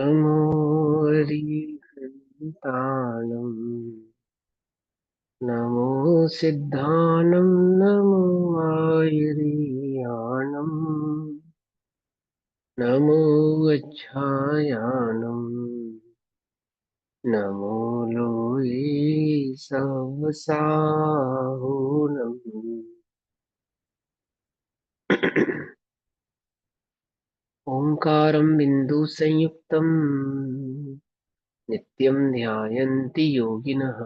नमो हरिहन्ताणं नमो सिद्धानं नमो आयुर्याणं नमो गच्छायानं नमो लोये सवसाहुनं ओंकारं बिन्दुसंयुक्तं नित्यं ध्यायन्ति योगिनः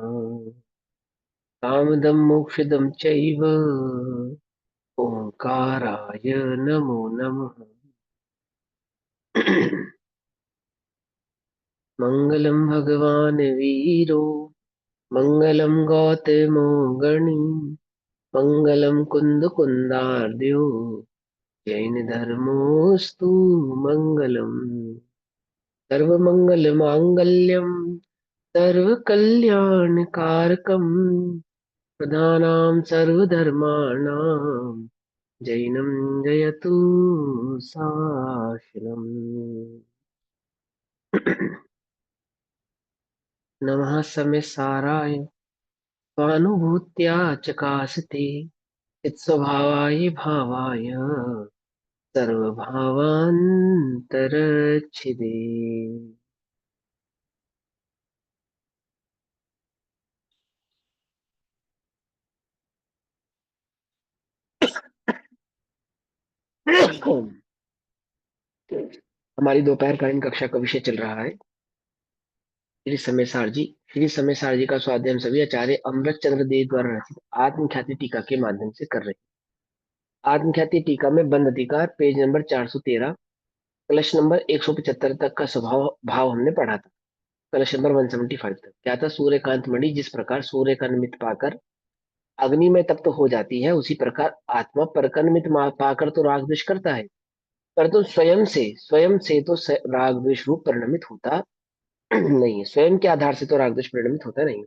कामदं मोक्षदं चैव ओंकाराय नमो नमः। मङ्गलं भगवान् वीरो मङ्गलं गौतमो गणी मङ्गलं कुन्दकुन्दार्द्यो जैनधर्मोऽस्तु मङ्गलम्। सर्वमङ्गलमाङ्गल्यं सर्वकल्याणकारकं प्रधानां सर्वधर्माणां जैनं जयतु शासनम्। नमः सम्यक् स्वानुभूत्या चकासते चित्स्वभावाय भावाय सर्वभावान्तरच्छिदे। हमारी दोपहर कालीन कक्षा का विषय चल रहा है श्री समय सारजी। श्री समय सारजी का स्वाध्याय हम सभी आचार्य अमृत चंद्र देव द्वारा रचित आत्मख्याति टीका के माध्यम से कर रहे हैं। आत्मख्याति टीका में बंद अधिकार पेज नंबर 413 कलश नंबर 175 तक का स्वभाव भाव हमने पढ़ा था। कलश नंबर 175 तक क्या था? सूर्यकांत मणि जिस प्रकार सूर्य का निमित्त पाकर अग्नि में तप्त हो जाती है, उसी प्रकार आत्मा परका निमित्त पाकर तो राग द्वेष करता है, परंतु स्वयं से तो राग द्वेष रूप परिणमित होता नहीं है। स्वयं के आधार से तो राग द्वेष परिणमित होता नहीं।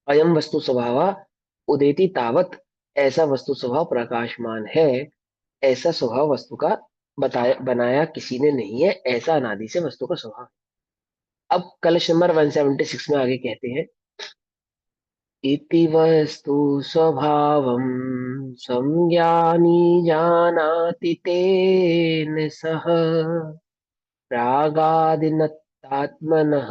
अयम वस्तु स्वभाव उदेति तावत, ऐसा वस्तु स्वभाव प्रकाशमान है, ऐसा स्वभाव वस्तु का बताया बनाया किसी ने नहीं है, ऐसा अनादि से वस्तु का स्वभाव है। अब कलश नंबर 176 में आगे कहते हैं, इति वस्तु स्वभावं संज्ञानी जानाति तेन सह रागादिनत्तात्मनः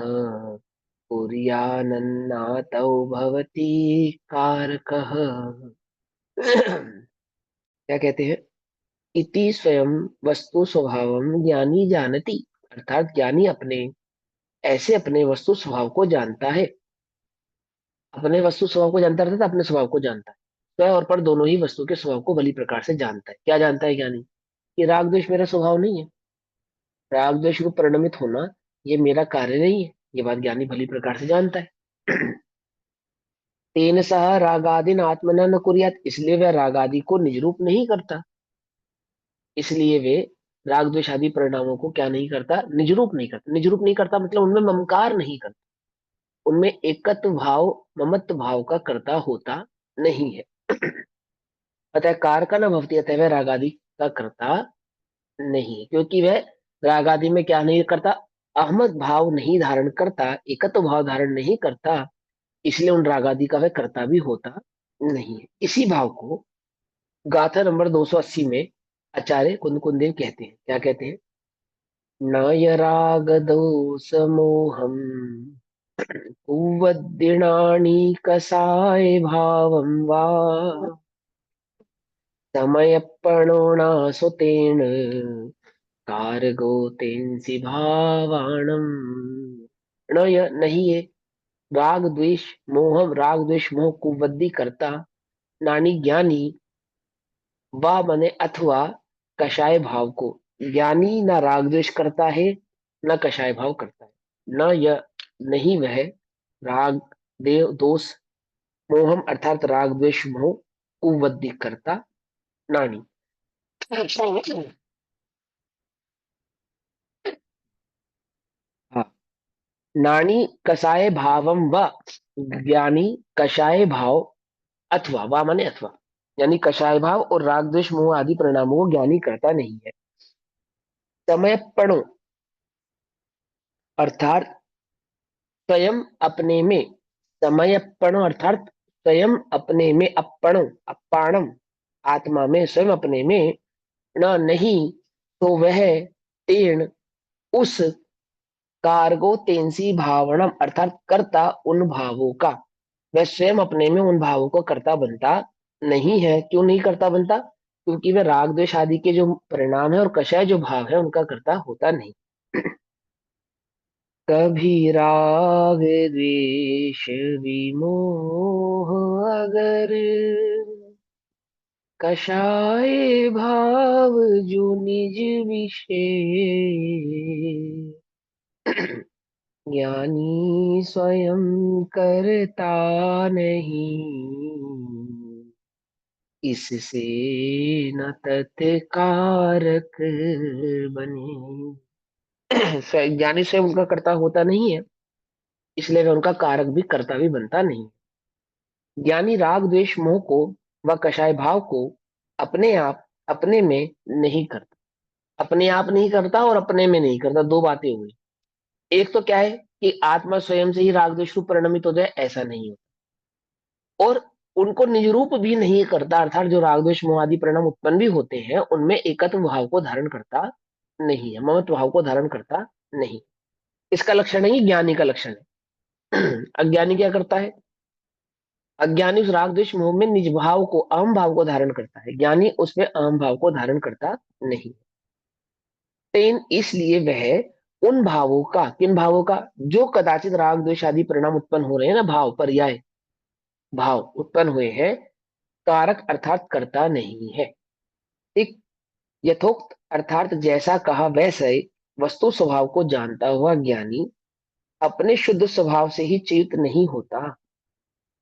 कुर्यान्नातौ भवति कारकः। क्या कहते हैं? इति स्वयं वस्तु स्वभावम ज्ञानी जानति, अर्थात ज्ञानी ऐसे अपने वस्तु स्वभाव को जानता है। अपने वस्तु स्वभाव को जानता रहता है, अपने स्वभाव को जानता है। स्वयं और पर दोनों ही वस्तु के स्वभाव को भली प्रकार से जानता है। क्या जानता है ज्ञानी? कि राग द्वेष मेरा स्वभाव नहीं है, राग द्वेष को परिणमित होना ये मेरा कार्य नहीं है। ये बात ज्ञानी भली प्रकार से जानता है। तेन सह रागादिन आत्मना न कुर्यात, इसलिए वह रागादि को निज रूप नहीं करता। इसलिए वे राग द्वेष आदि परिणामों को क्या नहीं करता? निज रूप नहीं करता। निज रूप नहीं करता मतलब उनमें ममकार नहीं करता, उनमें एकत्व भाव ममत्व भाव का कर्ता होता नहीं है। अतः कार का न भवती, अतः वह रागादि का कर्ता नहीं है, क्योंकि वह रागादि में क्या नहीं करता? अहमद भाव नहीं धारण करता, एकत्व भाव धारण नहीं करता, इसलिए उन रागादि का वह कर्ता भी होता नहीं है। इसी भाव को गाथा नंबर 280 में आचार्य कुंदकुंदेव कहते हैं। क्या कहते हैं? न राग दोष मोहम कुवद्दिनानि कसाय भावं वा समयप्रणोना सुतेन कारगो तेंसि भावाणम। नहीं है राग द्वेष मोहम, राग द्वेष मोह कुवद्दि करता, नानी ज्ञानी, वा मने अथवा कषाय भाव को। ज्ञानी न राग द्वेष करता है न कषाय भाव करता है। न यह नहीं वह राग देव दोष मोहम अर्थात राग द्वेष मोह कुवद्दि करता नानी। हाँ, नानी कसाय भावम व, ज्ञानी कषाय भाव अथवा, वा माने अथवा, यानी कषाय भाव और राग द्वेष मोह आदि परिणामों को ज्ञानी करता नहीं है। समय पढ़ो, अर्थात स्वयं अपने में समयपण, अर्थात स्वयं अपने में अपणो अपाणम, आत्मा में स्वयं अपने में न नहीं, तो वह तेण उस कार्गो तेंसी भावनम, अर्थात कर्ता उन भावों का, वह स्वयं अपने में उन भावों को कर्ता बनता नहीं है। क्यों नहीं कर्ता बनता? क्योंकि वह राग द्वेष आदि के जो परिणाम है और कषाय जो भाव है उनका कर्ता होता नहीं। कभी राग द्वेष विमोह अगर कषाय भाव जो निज विषय, ज्ञानी स्वयं करता नहीं, इससे न तत्कारक बने। ज्ञानी स्वयं उनका कर्ता होता नहीं है, इसलिए वह उनका कारक भी कर्ता भी बनता नहीं। ज्ञानी राग द्वेष मोह को व कषाय भाव को अपने आप अपने में नहीं करता, अपने आप नहीं करता और अपने में नहीं करता, दो बातें हुई। एक तो क्या है कि आत्मा स्वयं से ही राग द्वेष रूप परिणमित हो जाए, ऐसा नहीं होता। और उनको निज रूप भी नहीं करता, अर्थात जो राग द्वेष मोह आदि परिणाम उत्पन्न भी होते हैं उनमें एकत्व भाव को धारण करता नहीं है, ममत्व भाव को धारण करता नहीं। इसका लक्षण है, ये ज्ञानी का लक्षण है। अज्ञानी क्या करता है? अज्ञानी उस राग द्वेष मोह में निज भाव को, अहम भाव को धारण करता है, ज्ञानी उसमें अहम भाव को धारण करता नहीं। तेन इसलिए वह उन भावों का, किन भावों का, जो कदाचित राग द्वेष आदि परिणाम उत्पन्न हो रहे हैं ना, भाव पर्याय भाव उत्पन्न हुए हैं, कारक अर्थात करता नहीं है। ठीक, यथोक्त अर्थात जैसा कहा वैसे वस्तु स्वभाव को जानता हुआ ज्ञानी अपने शुद्ध स्वभाव से ही च्युत नहीं होता,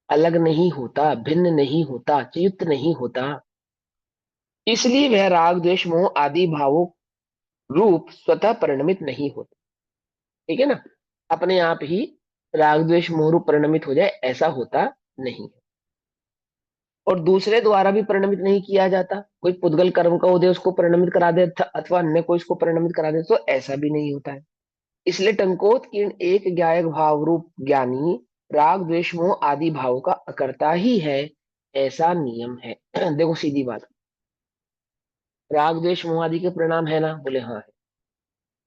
अलग नहीं होता, भिन्न नहीं होता, च्युत नहीं होता। इसलिए वह राग द्वेष मोह आदि भावों रूप स्वतः परिणमित नहीं होता। ठीक है ना? अपने आप ही राग द्वेष मोह रूप परिणमित हो जाए, ऐसा होता नहीं है। और दूसरे द्वारा भी परिणमित नहीं किया जाता, कोई पुद्गल कर्म का उदय उसको परिणमित करा दे अथवा अन्य कोई इसको परिणमित करा दे, तो ऐसा भी नहीं होता है। इसलिए टंकोत्कीर्ण एक ज्ञायक भाव रूप ज्ञानी राग द्वेष मोह आदि भाव का अकर्ता ही है, ऐसा नियम है। देखो सीधी बात, राग द्वेष मोह आदि के परिणाम है ना? बोले हाँ है।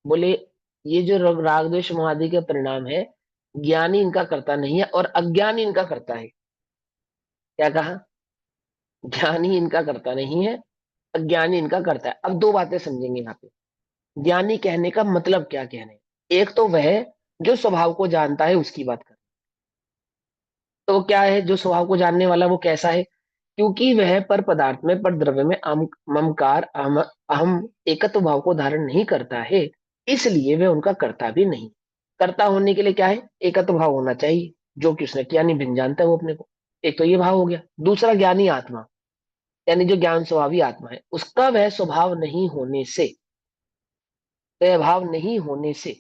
बोले ये जो राग द्वेष मोह आदि के परिणाम है, ज्ञानी इनका करता नहीं है और अज्ञानी इनका करता है। क्या कहा? ज्ञानी इनका करता नहीं है, अज्ञानी इनका करता है। अब दो बातें समझेंगे यहाँ पे। ज्ञानी कहने का मतलब क्या कहने, एक तो वह जो स्वभाव को जानता है उसकी बात कर, तो वो क्या है जो स्वभाव को जानने वाला, वो कैसा है? क्योंकि वह पर पदार्थ में, पर द्रव्य में ममकार अहम अहम एकत्व भाव को धारण नहीं करता है, इसलिए वह उनका कर्ता भी नहीं। कर्ता होने के लिए क्या है? एकत्व भाव होना चाहिए, जो कि उसने किया नहीं, भिन्न जानता है वो अपने को। एक तो ये भाव हो गया। दूसरा, ज्ञानी आत्मा, यानी जो ज्ञान स्वभावी आत्मा है, उसका वह स्वभाव नहीं होने से, वह भाव नहीं होने से,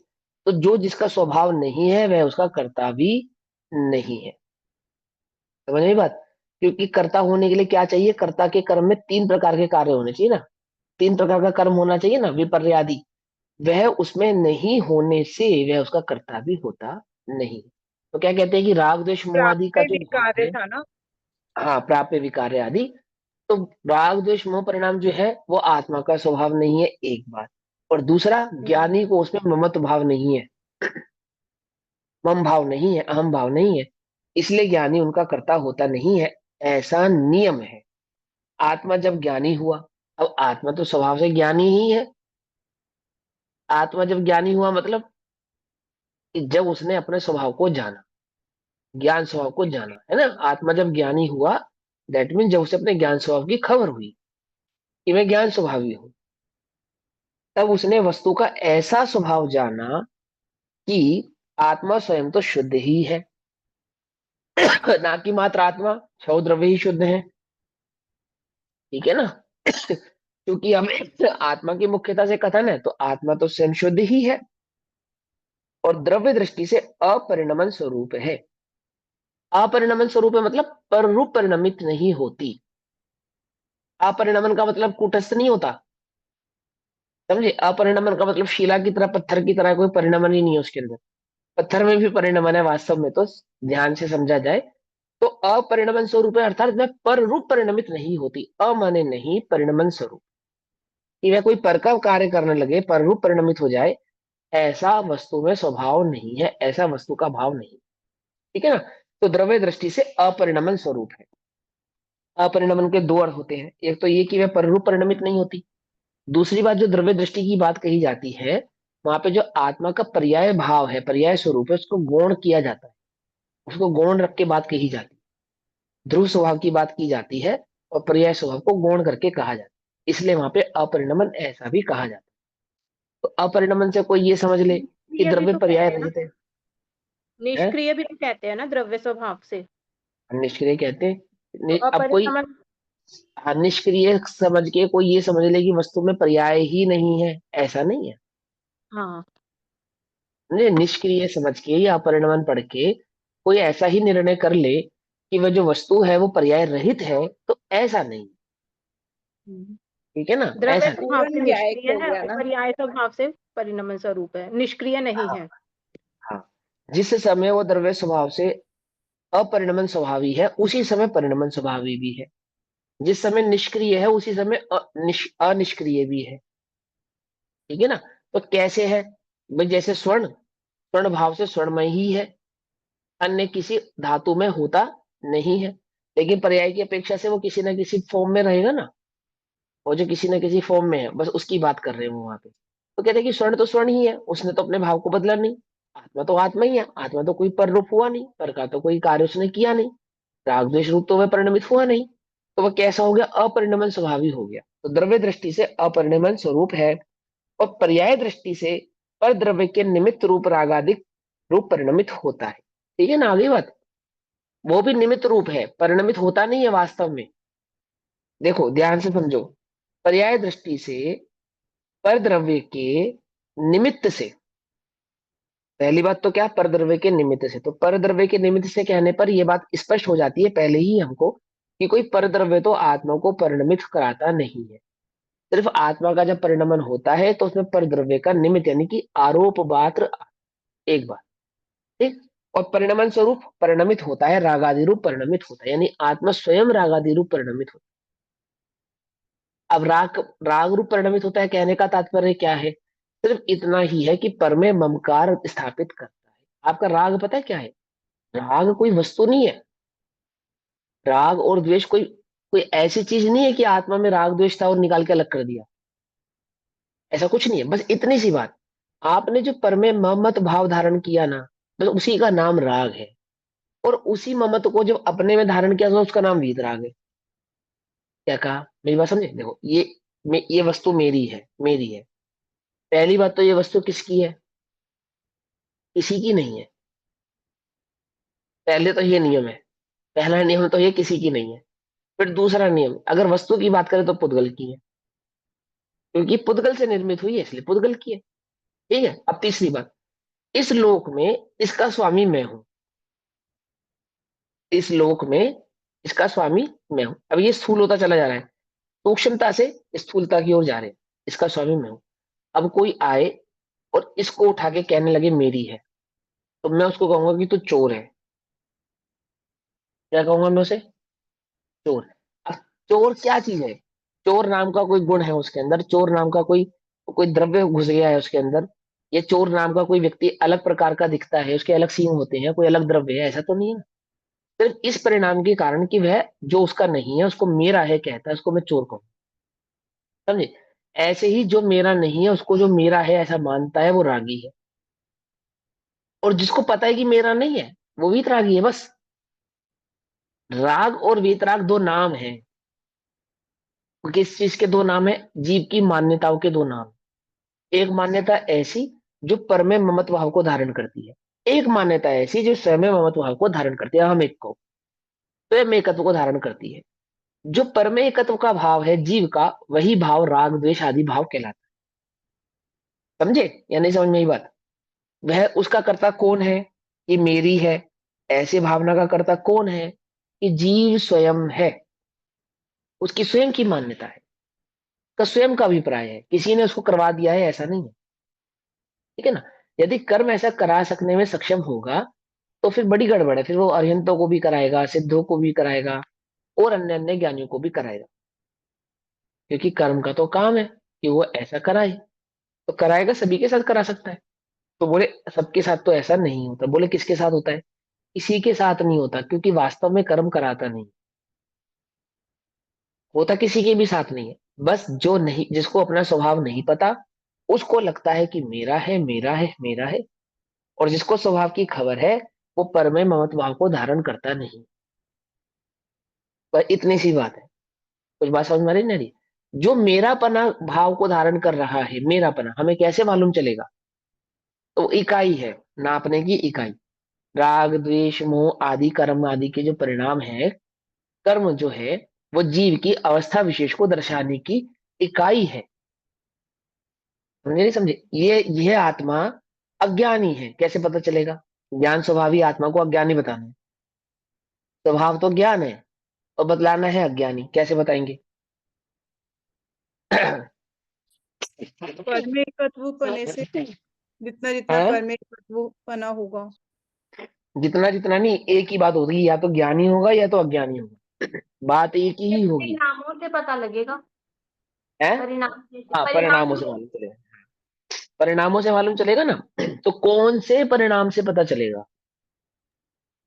तो जो जिसका स्वभाव नहीं है वह उसका कर्ता भी नहीं है। समझ में बात? क्योंकि कर्ता होने के लिए क्या चाहिए? कर्ता के कर्म में तीन प्रकार के कार्य होने चाहिए ना, तीन प्रकार का कर्म होना चाहिए ना, विपर्य आदि। वह उसमें नहीं होने से वह उसका कर्ता भी होता नहीं। तो क्या कहते हैं कि राग द्वेष मोह आदि का प्राप्य जो भी भाव कार्य है, था ना। हाँ, प्राप्य विकार्य आदि, तो राग द्वेष मोह परिणाम जो है वो आत्मा का स्वभाव नहीं है, एक बात। और दूसरा, हम्म। ज्ञानी को उसमें ममत्व भाव नहीं है, मम भाव नहीं है, अहम भाव नहीं है, इसलिए ज्ञानी उनका कर्ता होता नहीं है, ऐसा नियम है। आत्मा जब ज्ञानी हुआ, अब आत्मा तो स्वभाव से ज्ञानी ही है। आत्मा जब ज्ञानी हुआ मतलब कि जब उसने अपने स्वभाव को जाना, ज्ञान स्वभाव को जाना, है ना? आत्मा जब ज्ञानी हुआ, दैट मीन जब उसे अपने ज्ञान स्वभाव की खबर हुई कि मैं ज्ञान स्वभावी हूं, तब उसने वस्तु का ऐसा स्वभाव जाना कि आत्मा स्वयं तो शुद्ध ही है, ना कि मात्र आत्मा, छह द्रव्य ही शुद्ध है। ठीक है ना? क्योंकि हमें आत्मा की मुख्यता से कथन है, तो आत्मा तो स्वयं शुद्ध ही है और द्रव्य दृष्टि से अपरिणमन स्वरूप है। अपरिणमन स्वरूप है मतलब पर रूप परिणमित नहीं होती। अपरिणमन का मतलब कूटस्थ नहीं होता, समझे? अपरिणमन का मतलब शिला की तरह, पत्थर की तरह कोई परिणमन ही नहीं है उसके अंदर। पत्थर में भी परिणमन है वास्तव में, तो ध्यान से समझा जाए तो अपरिणमन स्वरूप है, अर्थात वह पर रूप परिणमित नहीं होती। माने नहीं, परिणमन स्वरूप, कि वह कोई पर का कार्य करने लगे, पर रूप परिणमित हो जाए, ऐसा वस्तु में स्वभाव नहीं है, ऐसा वस्तु का भाव नहीं। ठीक है ना? तो द्रव्य दृष्टि से अपरिणमन स्वरूप है। अपरिणमन के दो अर्थ होते हैं, एक तो ये कि वह पर रूप परिणमित नहीं होती। दूसरी बात, जो द्रव्य दृष्टि की बात कही जाती है, वहां पे जो आत्मा का पर्याय भाव है, पर्याय स्वरूप है, उसको गौण किया जाता है, उसको गौण रख के बात कही जाती है। ध्रुव स्वभाव की बात की जाती है और पर्याय स्वभाव को गौण करके कहा जाता है, इसलिए वहां पे अपरिणमन ऐसा भी कहा जाता है। तो अपरिणमन से कोई ये समझ ले कि निष्क्रिय भी द्रव्य तो पर्याय कहते हैं ना, रहित है। निष्क्रिय भी तो कहते हैं ना द्रव्य स्वभाव से। निष्क्रिय कहते हैं। तो अब कोई, अपरिणमन। हाँ, निष्क्रिय समझ के कोई ये समझ ले कि वस्तु में पर्याय ही नहीं है, ऐसा नहीं है। हाँ। नहीं, निष्क्रिय समझ के या अपरिणमन पढ़ के कोई ऐसा ही निर्णय कर ले कि वह जो वस्तु है वो पर्याय रहित है, तो ऐसा नहीं। हम्म। ठीक है ना? द्रव्य ऐसा नहीं। स्वभाव पूर्ण से न्यायिक निष्क्रिय हो है गया और ना। पर्याय स्वभाव से परिणमन स्वरूप है, निष्क्रिय नहीं हाँ, है। हाँ। जिस समय वो द्रव्य स्वभाव से अपरिणमन स्वभावी है, उसी समय परिणमन स्वभावी भी है। जिस समय निष्क्रिय है, उसी समय अनिष्क्रिय भी है। ठीक है ना? तो कैसे है भाई? जैसे स्वर्ण, स्वर्ण भाव से स्वर्णमय ही है, अन्य किसी धातु में होता नहीं है, लेकिन पर्याय की अपेक्षा से वो किसी ना किसी फॉर्म में रहेगा ना। वो जो किसी ना किसी फॉर्म में है, बस उसकी बात कर रहे हैं वो वहां पे। तो कहते हैं कि स्वर्ण तो स्वर्ण ही है, उसने तो अपने भाव को बदला नहीं। आत्मा तो आत्मा ही है, आत्मा तो कोई पर रूप हुआ नहीं, पर का तो कोई कार्य उसने किया नहीं, राग द्वेष रूप तो वह परिणमित हुआ नहीं। तो वह कैसा हो गया? अपरिणमन स्वभावी हो गया। तो द्रव्य दृष्टि से अपरिणमन स्वरूप है, और पर्याय दृष्टि से पर द्रव्य के निमित्त रूप रागादिक रूप परिणमित होता है। ठीक है ना? आगे बात, वो भी निमित्त रूप है, परिणमित होता नहीं है वास्तव में। देखो ध्यान से समझो, पर्याय दृष्टि से पर द्रव्य के निमित्त से, पहली बात तो क्या, पर द्रव्य के निमित्त से, तो पर द्रव्य के निमित्त से कहने पर यह बात स्पष्ट हो जाती है पहले ही हमको, कि कोई पर द्रव्य तो आत्मा को परिणमित कराता नहीं है। सिर्फ आत्मा का जब परिणमन होता है तो उसमें पर द्रव्य का निमित्त यानी कि आरोप मात्र, एक बात। ठीक। और परिणमन स्वरूप परिणमित होता है, रागादि रूप परिणमित होता है, यानी आत्मा स्वयं रागादि रूप परिणमित होता है। अब राग रूप परिणमित होता है, कहने का तात्पर्य क्या है? सिर्फ इतना ही है कि पर में ममकार स्थापित करता है। आपका राग पता है क्या है? राग कोई वस्तु नहीं है। राग और द्वेष कोई कोई ऐसी चीज नहीं है कि आत्मा में राग द्वेष था और निकाल के अलग कर दिया। ऐसा कुछ नहीं है, बस इतनी सी बात। आपने जो पर में ममत भाव धारण किया ना, बस उसी का नाम राग है। और उसी ममत को जब अपने में धारण किया तो उसका नाम वीतराग है। क्या कहा? मेरी बात समझे? देखो, ये वस्तु मेरी है, मेरी है। पहली बात तो ये वस्तु किसकी है? किसी की नहीं है। पहले तो ये नियम है, पहला नियम तो ये किसी की नहीं है। फिर दूसरा नियम, अगर वस्तु की बात करें तो पुद्गल की है, क्योंकि पुद्गल से निर्मित हुई है इसलिए पुद्गल की है। ठीक है? अब तीसरी बात, इस लोक में इसका स्वामी मैं हूं। इस लोक में इसका स्वामी मैं हूं। अब ये स्थूल होता चला जा रहा है, सूक्ष्मता से स्थूलता की ओर जा रहे हैं। इसका स्वामी मैं हूं। अब कोई आए और इसको उठा के कहने लगे मेरी है, तो मैं उसको कहूंगा कि तू चोर है। क्या कहूंगा मैं उसे? चोर। अब चोर क्या चीज है? चोर नाम का कोई गुण है उसके अंदर, चोर नाम का कोई कोई द्रव्य घुस गया है उसके अंदर, ये चोर नाम का कोई व्यक्ति अलग प्रकार का दिखता है, उसके अलग सींग होते हैं, कोई अलग द्रव्य है, ऐसा तो नहीं है ना। सिर्फ इस परिणाम के कारण कि वह जो उसका नहीं है उसको मेरा है कहता है, उसको मैं चोर कहूँ। समझे? ऐसे ही जो मेरा नहीं है उसको जो मेरा है ऐसा मानता है, वो रागी है। और जिसको पता है कि मेरा नहीं है, वो वीतरागी है बस। राग और वीतराग दो नाम हैं। किस चीज के दो नाम है? जीव की मान्यताओं के दो नाम। एक मान्यता ऐसी जो पर में ममत्व भाव को धारण करती है, एक मान्यता ऐसी जो स्वयं में ममत्व भाव को धारण करती है, हम एक को स्वयं एकत्व को धारण करती है। जो परमे एकत्व का भाव है जीव का, वही भाव राग द्वेष आदि भाव कहलाता है। समझे या नहीं समझ में ये बात? वह उसका कर्ता कौन है? ये मेरी है, ऐसे भावना का कर्ता कौन है? कि जीव स्वयं है, उसकी स्वयं की मान्यता है। का स्वयं का अभिप्राय है, किसी ने उसको करवा दिया है ऐसा नहीं है। ठीक है ना। यदि कर्म ऐसा करा सकने में सक्षम होगा तो फिर बड़ी गड़बड़ है, फिर वो अरिहंतों को भी कराएगा, सिद्धों को भी कराएगा, और अन्य अन्य ज्ञानियों को भी कराएगा। क्योंकि कर्म का तो काम है कि वो ऐसा कराए, तो कराएगा, सभी के साथ करा सकता है। तो बोले सबके साथ तो ऐसा नहीं होता। बोले किसके साथ होता है? किसी के साथ नहीं होता, क्योंकि वास्तव में कर्म कराता नहीं, होता किसी के भी साथ नहीं है। बस जो नहीं, जिसको अपना स्वभाव नहीं पता, उसको लगता है कि मेरा है, मेरा है, मेरा है। और जिसको स्वभाव की खबर है, वो पर में ममत भाव को धारण करता नहीं। पर इतनी सी बात है। कुछ बात समझ में आ रही नहीं? जो मेरापना भाव को धारण कर रहा है, मेरापना हमें कैसे मालूम चलेगा? तो इकाई है, नापने की इकाई। राग द्वेष मोह आदि कर्म आदि के जो परिणाम है, कर्म जो है, वो जीव की अवस्था विशेष को दर्शाने की इकाई है। समझे नहीं समझे? ये आत्मा अज्ञानी है, कैसे पता चलेगा? ज्ञान स्वभावी आत्मा को अज्ञानी बताना है। स्वभाव तो ज्ञान है, और बतलाना है अज्ञानी, कैसे बताएंगे? परमेकत्वपने से जितना जितना हाँ? परमेकत्वपना होगा। जितना जितना नहीं, एक ही बात होगी, या तो ज्ञानी होगा या तो अज्ञानी होगा, बात एक ही होगी। परिणामों से पता लगेगा। है। परिणाम हाँ, परिणाम परिणामों से मालूम चलेगा। परिणामों से मालूम चलेगा ना। तो कौन से परिणाम से पता चलेगा?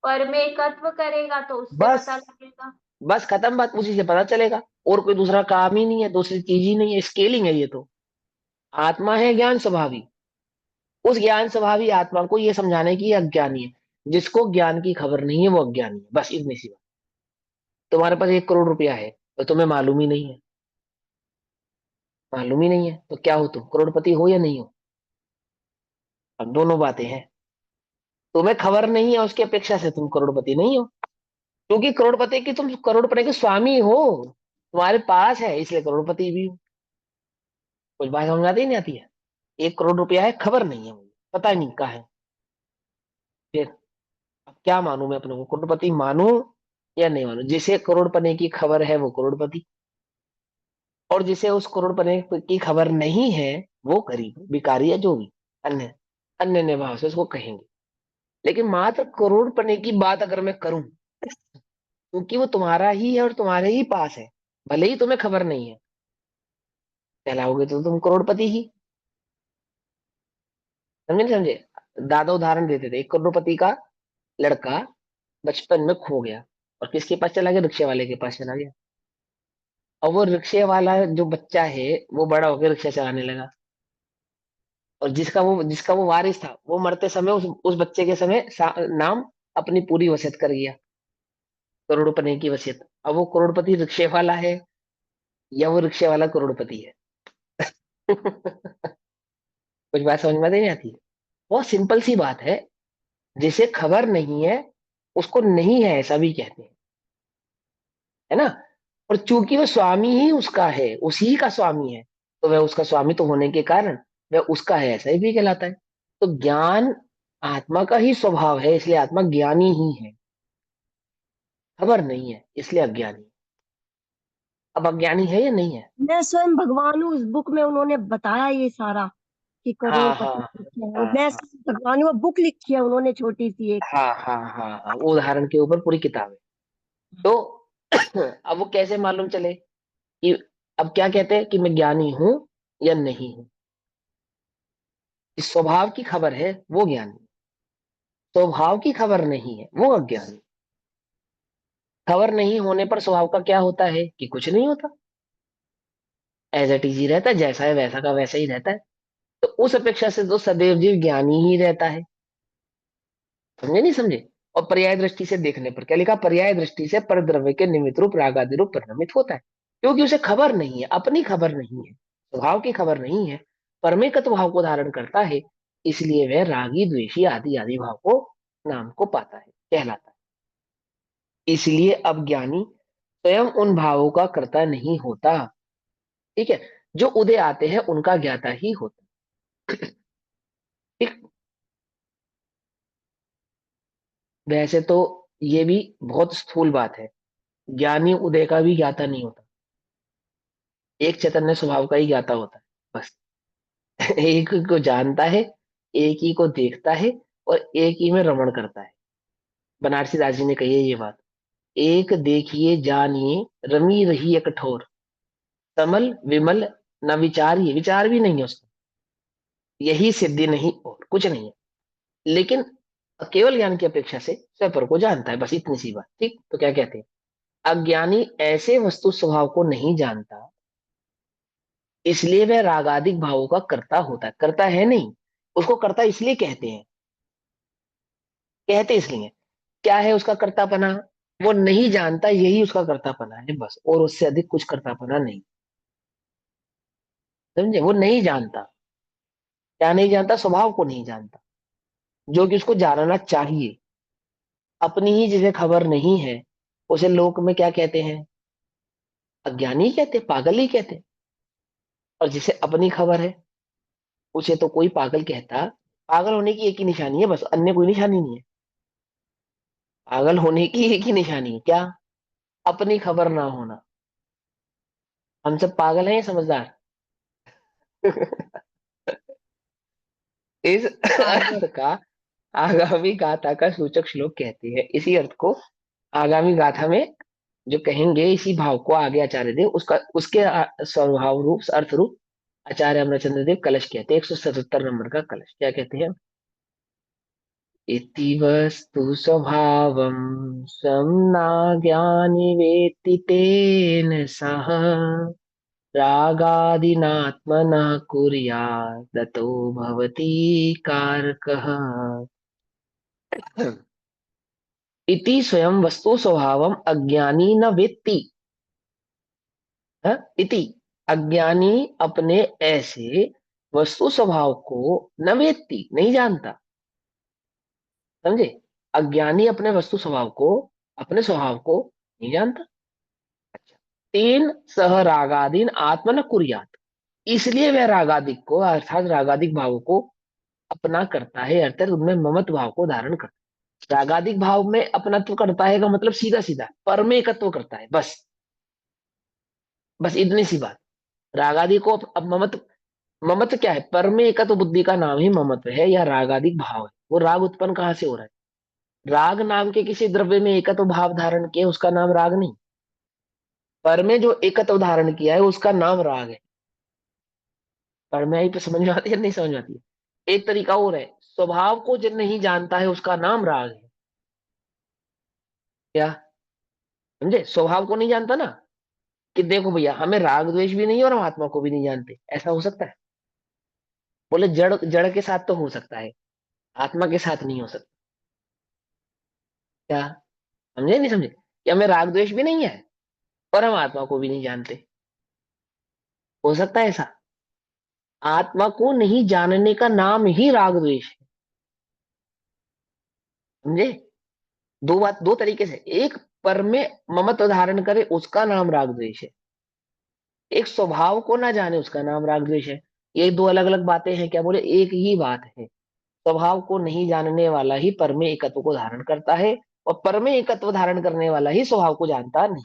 परमेकत्व करेगा तो उससे बस, पता लगेगा। बस खत्म बात, उसी से पता चलेगा। और कोई दूसरा काम ही नहीं है, दूसरी चीज ही नहीं है, स्केलिंग है ये तो। आत्मा है ज्ञान स्वभावी, उस ज्ञान स्वभावी आत्मा को ये समझाने की ये अज्ञानी है। जिसको ज्ञान की खबर नहीं है वो अज्ञानी है, बस इतनी सी बात। तुम्हारे पास 1 करोड़ रुपया है, तो तुम्हें मालूम ही नहीं है। मालूम ही नहीं है तो क्या हो तुम, करोड़पति हो या नहीं हो? अब दोनों बातें हैं। तुम्हें खबर नहीं है उसकी अपेक्षा से तुम करोड़पति नहीं हो। क्योंकि करोड़पति की, तुम करोड़पति के स्वामी हो, तुम्हारे पास है इसलिए करोड़पति भी हो। कुछ बात समझ आती नहीं आती है? 1 करोड़ रुपया है, खबर नहीं है मुझे, पता नहीं कहाँ है। फिर अब क्या मानूं मैं अपने को, करोड़पति मानूं या नहीं मानूं? जिसे करोड़पति की खबर है वो करोड़पति, और जिसे उस करोड़पति की खबर नहीं है वो गरीब भिखारी, या जो भी अन्य अन्य अन्य भाव से उसको कहेंगे। लेकिन मात्र करोड़पति की बात अगर मैं करूं, क्योंकि वो तुम्हारा ही है और तुम्हारे ही पास है, भले ही तुम्हें खबर नहीं है, कहलाओगे तो तुम करोड़पति ही। समझे नहीं समझे? दादा उदाहरण देते थे, 1 करोड़पति का लड़का बचपन में खो गया, और किसके पास चला गया? रिक्शे वाले के पास चला गया। और वो रिक्शे वाला जो बच्चा है, वो बड़ा होकर रिक्शा चलाने लगा। और जिसका वो वारिस था, वो मरते समय उस बच्चे के समय नाम अपनी पूरी वसीयत कर गया, करोड़पति की वसीयत। अब वो करोड़पति रिक्शे वाला है, या वो रिक्शे वाला करोड़पति है? कुछ बात समझ में नहीं आती है? बहुत सिंपल सी बात है। जिसे खबर नहीं है उसको नहीं है ऐसा भी कहते हैं, है ना। और चूंकि वह स्वामी ही उसका है, उसी का स्वामी है, तो वह उसका स्वामी तो होने के कारण वह उसका है ऐसा ही भी कहलाता है। तो ज्ञान आत्मा का ही स्वभाव है, इसलिए आत्मा ज्ञानी ही है। खबर नहीं है इसलिए अज्ञानी। अब अज्ञानी है या नहीं है? मैं स्वयं भगवान हूँ, उस बुक में उन्होंने बताया ये सारा कि हाँ हाँ करोड़पति क्या है। हाँ मैं हाँ स्वयं भगवान हूँ, वो बुक लिखी है उन्होंने छोटी सी एक। हाँ हाँ हाँ हाँ, वो उदाहरण के ऊपर पूरी किताब है। तो अब वो कैसे मालूम चले कि, अब क्या कहते हैं कि मैं ज्ञानी हूं या नहीं हूं? इस स्वभाव की खबर है वो ज्ञानी, स्वभाव की खबर नहीं है वो अज्ञानी। खबर नहीं होने पर स्वभाव का क्या होता है कि कुछ नहीं होता, एज इट इज ही रहता है, जैसा है वैसा का वैसा ही रहता है। तो उस अपेक्षा से तो सदैव जीव ज्ञानी ही रहता है। समझे नहीं समझे? और पर्याय दृष्टि से देखने पर क्या लिखा? पर्याय दृष्टि से परद्रव्य के निमित्त रूप रागादि रूप परिणमित होता है। क्योंकि उसे खबर नहीं है, अपनी खबर नहीं है, स्वभाव की खबर नहीं है, परमेकत्व भाव को धारण करता है, इसलिए वह रागी द्वेषी आदि आदि भाव को, नाम को पाता है, कहलाता है। इसलिए अब ज्ञानी स्वयं उन भावों का कर्ता नहीं होता। ठीक है। जो उदय आते हैं उनका ज्ञाता ही होता है। ठीक। वैसे तो ये भी बहुत स्थूल बात है, ज्ञानी उदय का भी ज्ञाता नहीं होता। एक चैतन्य स्वभाव का ही ज्ञाता होता है बस। एक को जानता है, एक ही को देखता है, और एक ही में रमण करता है। बनारसी दास जी ने कही है ये बात। एक देखिए जानिए, रमी रही है कठोर, समल विमल न विचारिए, विचार भी नहीं है उसका, यही सिद्धि नहीं और कुछ नहीं है। लेकिन केवल ज्ञान की अपेक्षा से स्वपर को जानता है, बस इतनी सी बात। ठीक, तो क्या कहते हैं, अज्ञानी ऐसे वस्तु स्वभाव को नहीं जानता, इसलिए वह रागादिक भावों का कर्ता होता है। करता है नहीं, उसको कर्ता इसलिए कहते हैं, कहते इसलिए। क्या है उसका कर्तापना? वो नहीं जानता, यही उसका कर्तापना है बस, और उससे अधिक कुछ कर्तापना नहीं। समझे? वो नहीं जानता। क्या नहीं जानता? स्वभाव को नहीं जानता, जो कि उसको जानना चाहिए। अपनी ही जिसे खबर नहीं है, उसे लोक में क्या कहते हैं? अज्ञानी ही कहते हैं, पागल ही कहते हैं। और जिसे अपनी खबर है, उसे तो कोई पागल कहता। पागल होने की एक ही निशानी है बस, अन्य कोई निशानी नहीं है। पागल होने की एक ही निशानी है, क्या? अपनी खबर ना होना। हम सब पागल हैं या समझदार? इस पागल। अर्थ का आगामी गाथा का सूचक श्लोक कहते हैं। इसी अर्थ को आगामी गाथा में जो कहेंगे, इसी भाव को आगे आचार्य देव उसका उसके स्वभाव रूप अर्थ रूप आचार्य अमरचंद्र देव कलश कहते हैं। 177 नंबर का कलश क्या कहते हैं? इति वस्तु स्वभावं स्वं ज्ञानि वेत्ति तेन सह रागादिनात्मनः कुर्यात् ततो भवति कारकः। इति स्वयं वस्तु स्वभावम अज्ञानी न वेत्ति। इति अज्ञानी अपने ऐसे वस्तु स्वभाव को न वेत्ति नहीं जानता। समझे? अज्ञानी अपने वस्तु स्वभाव को, अपने स्वभाव को नहीं जानता। अच्छा, तीन सह रागादीन आत्मा न कुर्यात, इसलिए वह रागादिक को अर्थात रागादिक भावों को अपना करता है, अर्थात उनमें ममत्व भाव को धारण करता है। रागादिक भाव में अपनत्व करता है का मतलब सीधा सीधा परमेकत्व करता है बस। बस इतनी सी बात। रागादि को अब ममत्व, ममत्व क्या है? परमेकत्व बुद्धि का नाम ही ममत्व है या रागादिक भाव है। वो राग उत्पन्न कहाँ से हो रहा है? राग नाम के किसी द्रव्य में एकत्व भाव धारण किया, उसका नाम राग नहीं। पर में जो एकत्व धारण किया है उसका नाम राग है। पर में आई पे समझ में आती है नहीं समझ में आती है? एक तरीका और है, स्वभाव को जिन नहीं जानता है उसका नाम राग है। क्या समझे? स्वभाव को नहीं जानता ना, कि देखो भैया हमें राग द्वेष भी नहीं है और हम आत्मा को भी नहीं जानते, ऐसा हो सकता है? बोले जड़ जड़ के साथ तो हो सकता है, आत्मा के साथ नहीं हो सकता। क्या समझे नहीं समझे? कि हमें राग द्वेष भी नहीं है और हम आत्मा को भी नहीं जानते, हो सकता है ऐसा? आत्मा को नहीं जानने का नाम ही राग द्वेष है। समझे? दो बात, दो तरीके से, एक पर में ममत्व धारण करे उसका नाम राग द्वेष है, एक स्वभाव को ना जाने उसका नाम राग द्वेष है। ये दो अलग अलग बातें हैं क्या? बोले एक ही बात है। स्वभाव को नहीं जानने वाला ही पर में एकत्व को धारण करता है, और पर में एकत्व धारण करने वाला ही स्वभाव को जानता नहीं।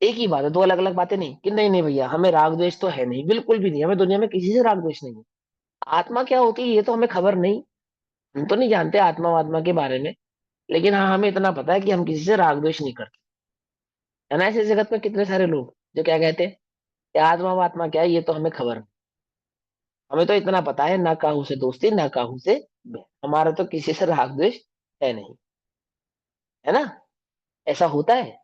एक ही बात है, दो अलग अलग बातें नहीं। कि नहीं नहीं भैया हमें राग द्वेष तो है नहीं, बिल्कुल भी नहीं, हमें दुनिया में किसी से राग द्वेष नहीं है। आत्मा क्या होती है ये तो हमें खबर नहीं, हम तो नहीं जानते आत्मा वात्मा के बारे में। लेकिन हाँ, हमें इतना पता है कि हम किसी से राग द्वेष नहीं करते। है ना? ऐसे जगत में कितने सारे लोग जो क्या कहते हैं कि आत्मा वात्मा क्या है ये तो हमें खबर नहीं। हमें तो इतना पता है, ना काहू से दोस्ती ना काहू से बैर, हमारा तो किसी से राग द्वेष है नहीं। है ना? ऐसा होता है?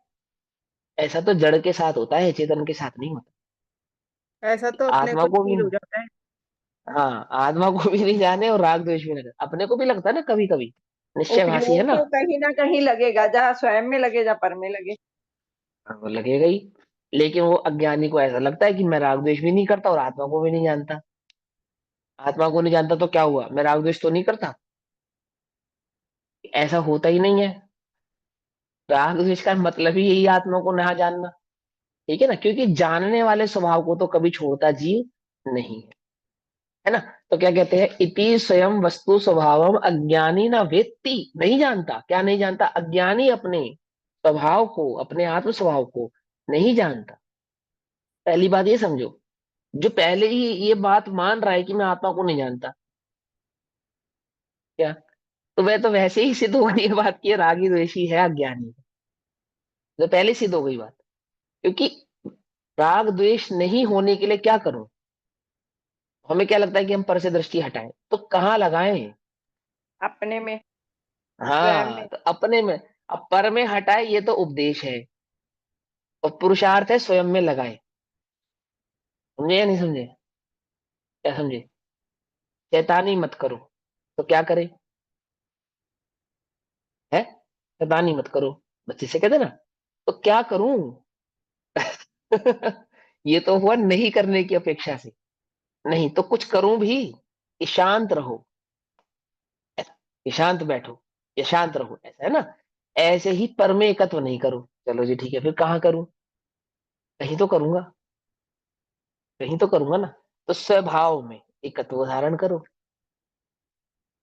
ऐसा तो जड़ के साथ होता है, चेतन के साथ नहीं होता। ऐसा तो अपने आत्मा को ही को भी, फील हो जाता है। हाँ आत्मा को भी नहीं जाने और राग द्वेष भी नहीं जाने, अपने को भी लगता है ना कभी कभी, निश्चयभाषी है उपयोग ना। तो कहीं ना कहीं लगेगा, जहाँ स्वयं में लगे जहाँ पर में लगे। हाँ, वो लगेगा ही। लेकिन वो अज्ञानी को ऐसा लगता है कि मैं राग द्वेष भी नहीं करता और आत्मा को भी नहीं जानता। आत्मा को नहीं जानता तो क्या हुआ, मैं राग द्वेष तो नहीं करता? ऐसा होता ही नहीं है। राग द्वेष का मतलब ही यही आत्मा को ना जानना। ठीक है ना? क्योंकि जानने वाले स्वभाव को तो कभी छोड़ता जीव नहीं है। है ना? तो क्या कहते हैं, इति स्वयं वस्तु स्वभावम अज्ञानी न वेत्ति, नहीं जानता। क्या नहीं जानता? अज्ञानी अपने स्वभाव को, अपने आत्म स्वभाव को नहीं जानता। पहली बात ये समझो, जो पहले ही ये बात मान रहा है कि मैं आत्मा को नहीं जानता, क्या, तो वह तो वैसे ही सिद्ध हो गई ये बात कि ये रागी द्वेषी है, अज्ञानी है। तो पहले सिद्ध हो गई बात। क्योंकि राग द्वेष नहीं होने के लिए क्या करूं, हमें क्या लगता है कि हम पर से दृष्टि हटाएं, तो कहाँ लगाएं? अपने में, स्वयं हाँ, में। तो अपने में। अब पर में हटाए ये तो उपदेश है, और पुरुषार्थ है स्वयं में लगाए। समझे या नहीं समझे? क्या समझे? शैतानी मत करो, तो क्या करे? है, शैतानी मत करो, बच्चे से कहते ना, तो क्या करूं? ये तो हुआ नहीं करने की अपेक्षा से। नहीं तो कुछ करूं भी कि शांत रहो, ऐसा, कि शांत बैठो या शांत रहो, ऐसा है ना। ऐसे ही पर में एकत्व नहीं करो, चलो जी ठीक है, फिर कहाँ करूं? कहीं तो करूंगा, कहीं तो करूंगा ना। तो स्वभाव में एकत्व धारण करो।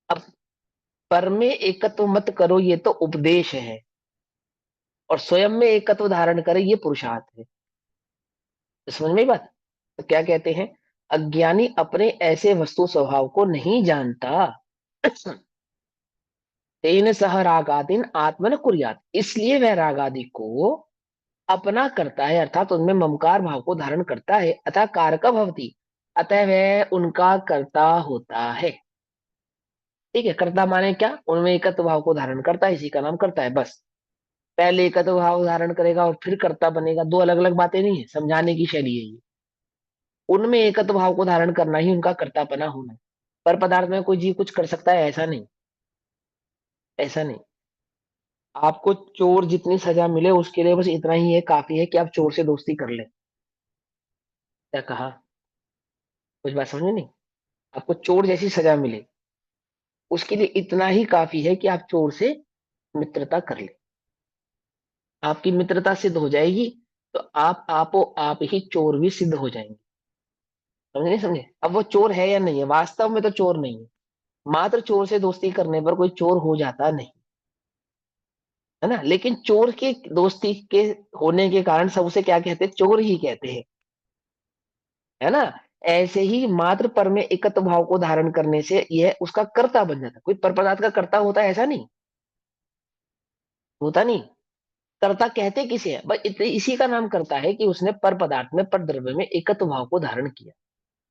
अब पर में एकत्व मत करो, ये तो उपदेश है, और स्वयं में एकत्व धारण करे ये पुरुषार्थ है। तो समझ में आई बात? तो क्या कहते हैं, अज्ञानी अपने ऐसे वस्तु स्वभाव को नहीं जानता। तेन सह रागादीन आत्मन कुर्यात, इसलिए वह रागादि को अपना करता है, अर्थात उनमें ममकार भाव को धारण करता है, अतः कारक भवति, अतः वह उनका कर्ता होता है। ठीक है, कर्ता माने क्या, उनमें एकत्व भाव को धारण करता है, इसी का नाम करता है, बस। पहले एकत्व भाव धारण करेगा और फिर कर्ता बनेगा, दो अलग अलग बातें नहीं है, समझाने की शैली है ये। उनमें एकत्व भाव को धारण करना ही उनका कर्तापना होना है। पर पदार्थ में कोई जीव कुछ कर सकता है, ऐसा नहीं, ऐसा नहीं। आपको चोर जितनी सजा मिले उसके लिए बस इतना ही है, काफी है कि आप चोर से दोस्ती कर ले। क्या कहा? कुछ बात समझे नहीं? आपको चोर जैसी सजा मिले, उसके लिए इतना ही काफी है कि आप चोर से मित्रता कर ले। आपकी मित्रता सिद्ध हो जाएगी, तो आप आपो आप ही चोर भी सिद्ध हो जाएंगे। समझे नहीं समझे? अब वो चोर है या नहीं है, वास्तव में तो चोर नहीं है, मात्र चोर से दोस्ती करने पर कोई चोर हो जाता नहीं, है ना। लेकिन चोर के दोस्ती के होने के कारण सब उसे क्या कहते हैं, चोर ही कहते हैं, है ना। ऐसे ही मात्र पर में एकत्व भाव को धारण करने से यह उसका कर्ता बन जाता है। कोई पर पदार्थ का कर्ता होता है, ऐसा नहीं होता, नहीं। कर्ता कहते किसे है, बस इसी का नाम करता है कि उसने पर पदार्थ में, पर द्रव्य में एकत्व भाव को धारण किया,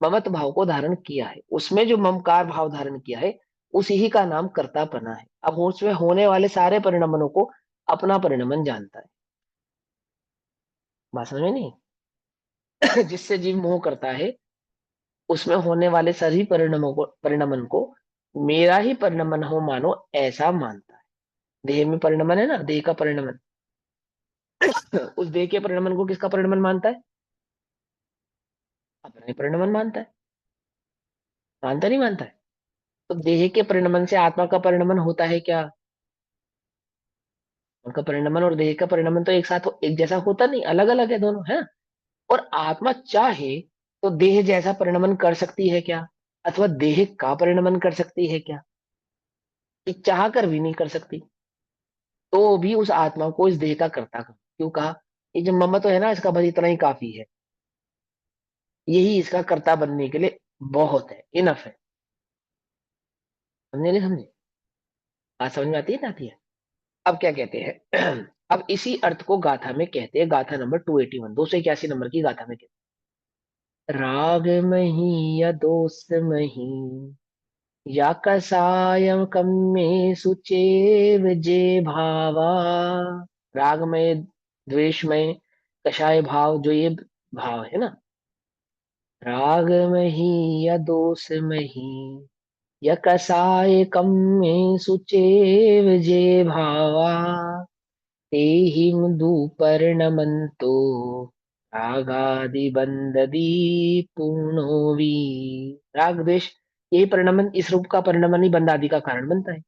ममत भाव को धारण किया है, उसमें जो ममकार भाव धारण किया है, उसी ही का नाम कर्तापना है। अब उसमें होने वाले सारे परिणमनों को अपना परिणमन जानता है। बात समझ में नहीं? जिससे जीव मोह करता है, उसमें होने वाले सभी परिणमन को मेरा ही परिणमन हो मानो, ऐसा मानता है। देह में परिणमन है ना, देह का परिणमन, उस देह के परिणमन को किसका परिणमन मानता है? अपना ही परिणमन मानता है। मानता नहीं मानता है? तो देह के परिणमन से आत्मा का परिणमन होता है क्या? उनका परिणमन और देह का परिणमन तो एक साथ एक जैसा होता नहीं, अलग अलग है दोनों, है। और आत्मा चाहे तो देह जैसा परिणमन कर सकती है क्या, अथवा देह का परिणमन कर सकती है क्या? ये चाह कर भी नहीं कर सकती। तो भी उस आत्मा को इस देह का कर्ता कर, क्यों कहा? ये जो ममत्व तो है ना, इसका बस इतना ही काफी है, यही इसका कर्ता बनने के लिए बहुत है, इनफ है। समझे नहीं समझे? बात समझ में आती है ना, आती है? अब क्या कहते हैं, अब इसी अर्थ को गाथा में कहते हैं, गाथा नंबर 281, 281 नंबर की गाथा में कहते हैं, राग मही या दोष मही या कसायम कम्मे सुचेव जे भावा। रागमय, द्वेषमय, कषाय भाव, जो ये भाव है ना, रागमही या दोषमही या कसाय कम्मे सुचेव जे भावा, ते हिमदूपर्णमन्तो रागादिबंददी पूर्णोवी। राग द्वेष, यही परिणमन, इस रूप का परिणमन ही बंद आदि का कारण बनता है।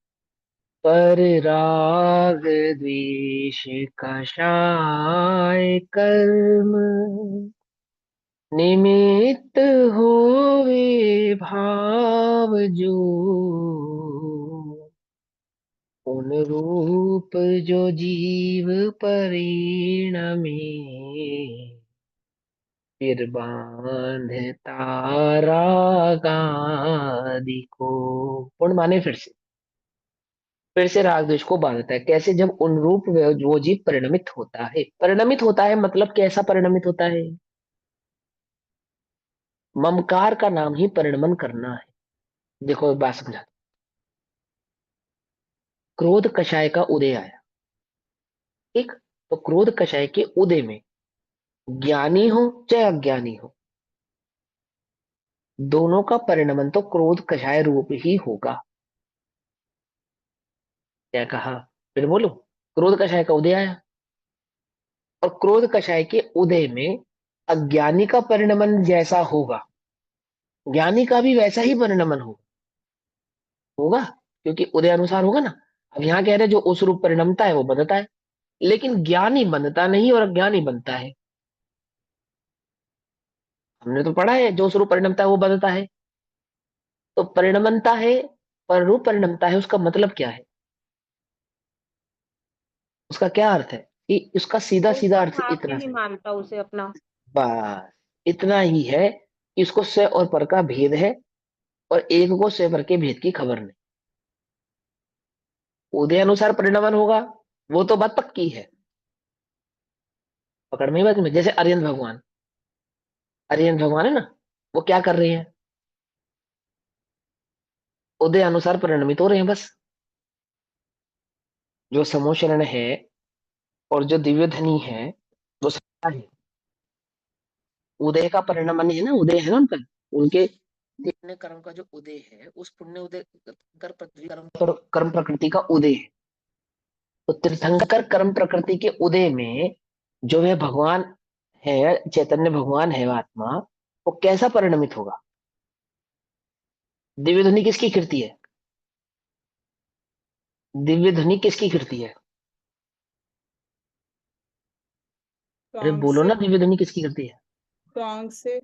पर राग द्वेष कषाय कर्म निमित्त होवे भाव जो, उन रूप जो जीव परिणमे, फिर बांधता रागादि को। पूर्ण माने फिर से राग द्वेष को बांधता है। कैसे? जब उन रूप वो जीव परिणमित होता है। परिणमित होता है मतलब कैसा परिणमित होता है? ममकार का नाम ही परिणमन करना है। देखो एक बात समझा। क्रोध कषाय का उदय आया, ठीक? तो क्रोध कषाय के उदय में ज्ञानी हो चाहे अज्ञानी हो, दोनों का परिणमन तो क्रोध कषाय रूप ही होगा। क्या कहा? फिर बोलो। क्रोध कषाय का उदय आया, और क्रोध कषाय के उदय में अज्ञानी का परिणमन जैसा होगा, ज्ञानी का भी वैसा ही परिणमन होगा, क्योंकि उदय अनुसार होगा ना। अब यहाँ कह रहे जो उस रूप परिणमता है वो बनता है, लेकिन ज्ञानी बनता नहीं और अज्ञानी बनता है। हमने तो पढ़ा है जो उस रूप परिणमता है वो बनता है। तो परिणमनता है, पर रूप परिणमता है, उसका मतलब क्या है? उसका क्या अर्थ है? कि उसका सीधा कोई सीधा अर्थ स्वभाव ही इतना नहीं सा, मानता उसे अपना। बस इतना ही है कि उसको स्व और पर का भेद है, और एक को स्व पर के भेद की खबर नहीं। उदय अनुसार परिणमन होगा, वो तो बात पक्की है। पकड़ में ही बात में। जैसे अरियंत भगवान, अरियंत भगवान है ना, वो क्या कर रहे हैं? उदय अनुसार परिणमित हो रहे हैं बस। जो समोशरण है और जो दिव्य धनी है, वो सत्ता है। उदय का परिणमन है ना, उदय है ना उनका, उनके पुण्य कर्म का जो उदय है, उस पुण्य उदय कर पृथ्वी कर्म प्रकृति का उदय है। तो तीर्थंकर कर्म प्रकृति के उदय में जो है भगवान है, चैतन्य भगवान है, आत्मा, वो कैसा परिणमित होगा? दिव्य ध्वनि किसकी कीर्ति है? दिव्य ध्वनि किसकी कीर्ति है? अरे सॉन्ग बोलो से। ना, दिव्य ध्वनि किसकी कीर्ति है? सॉन्ग से।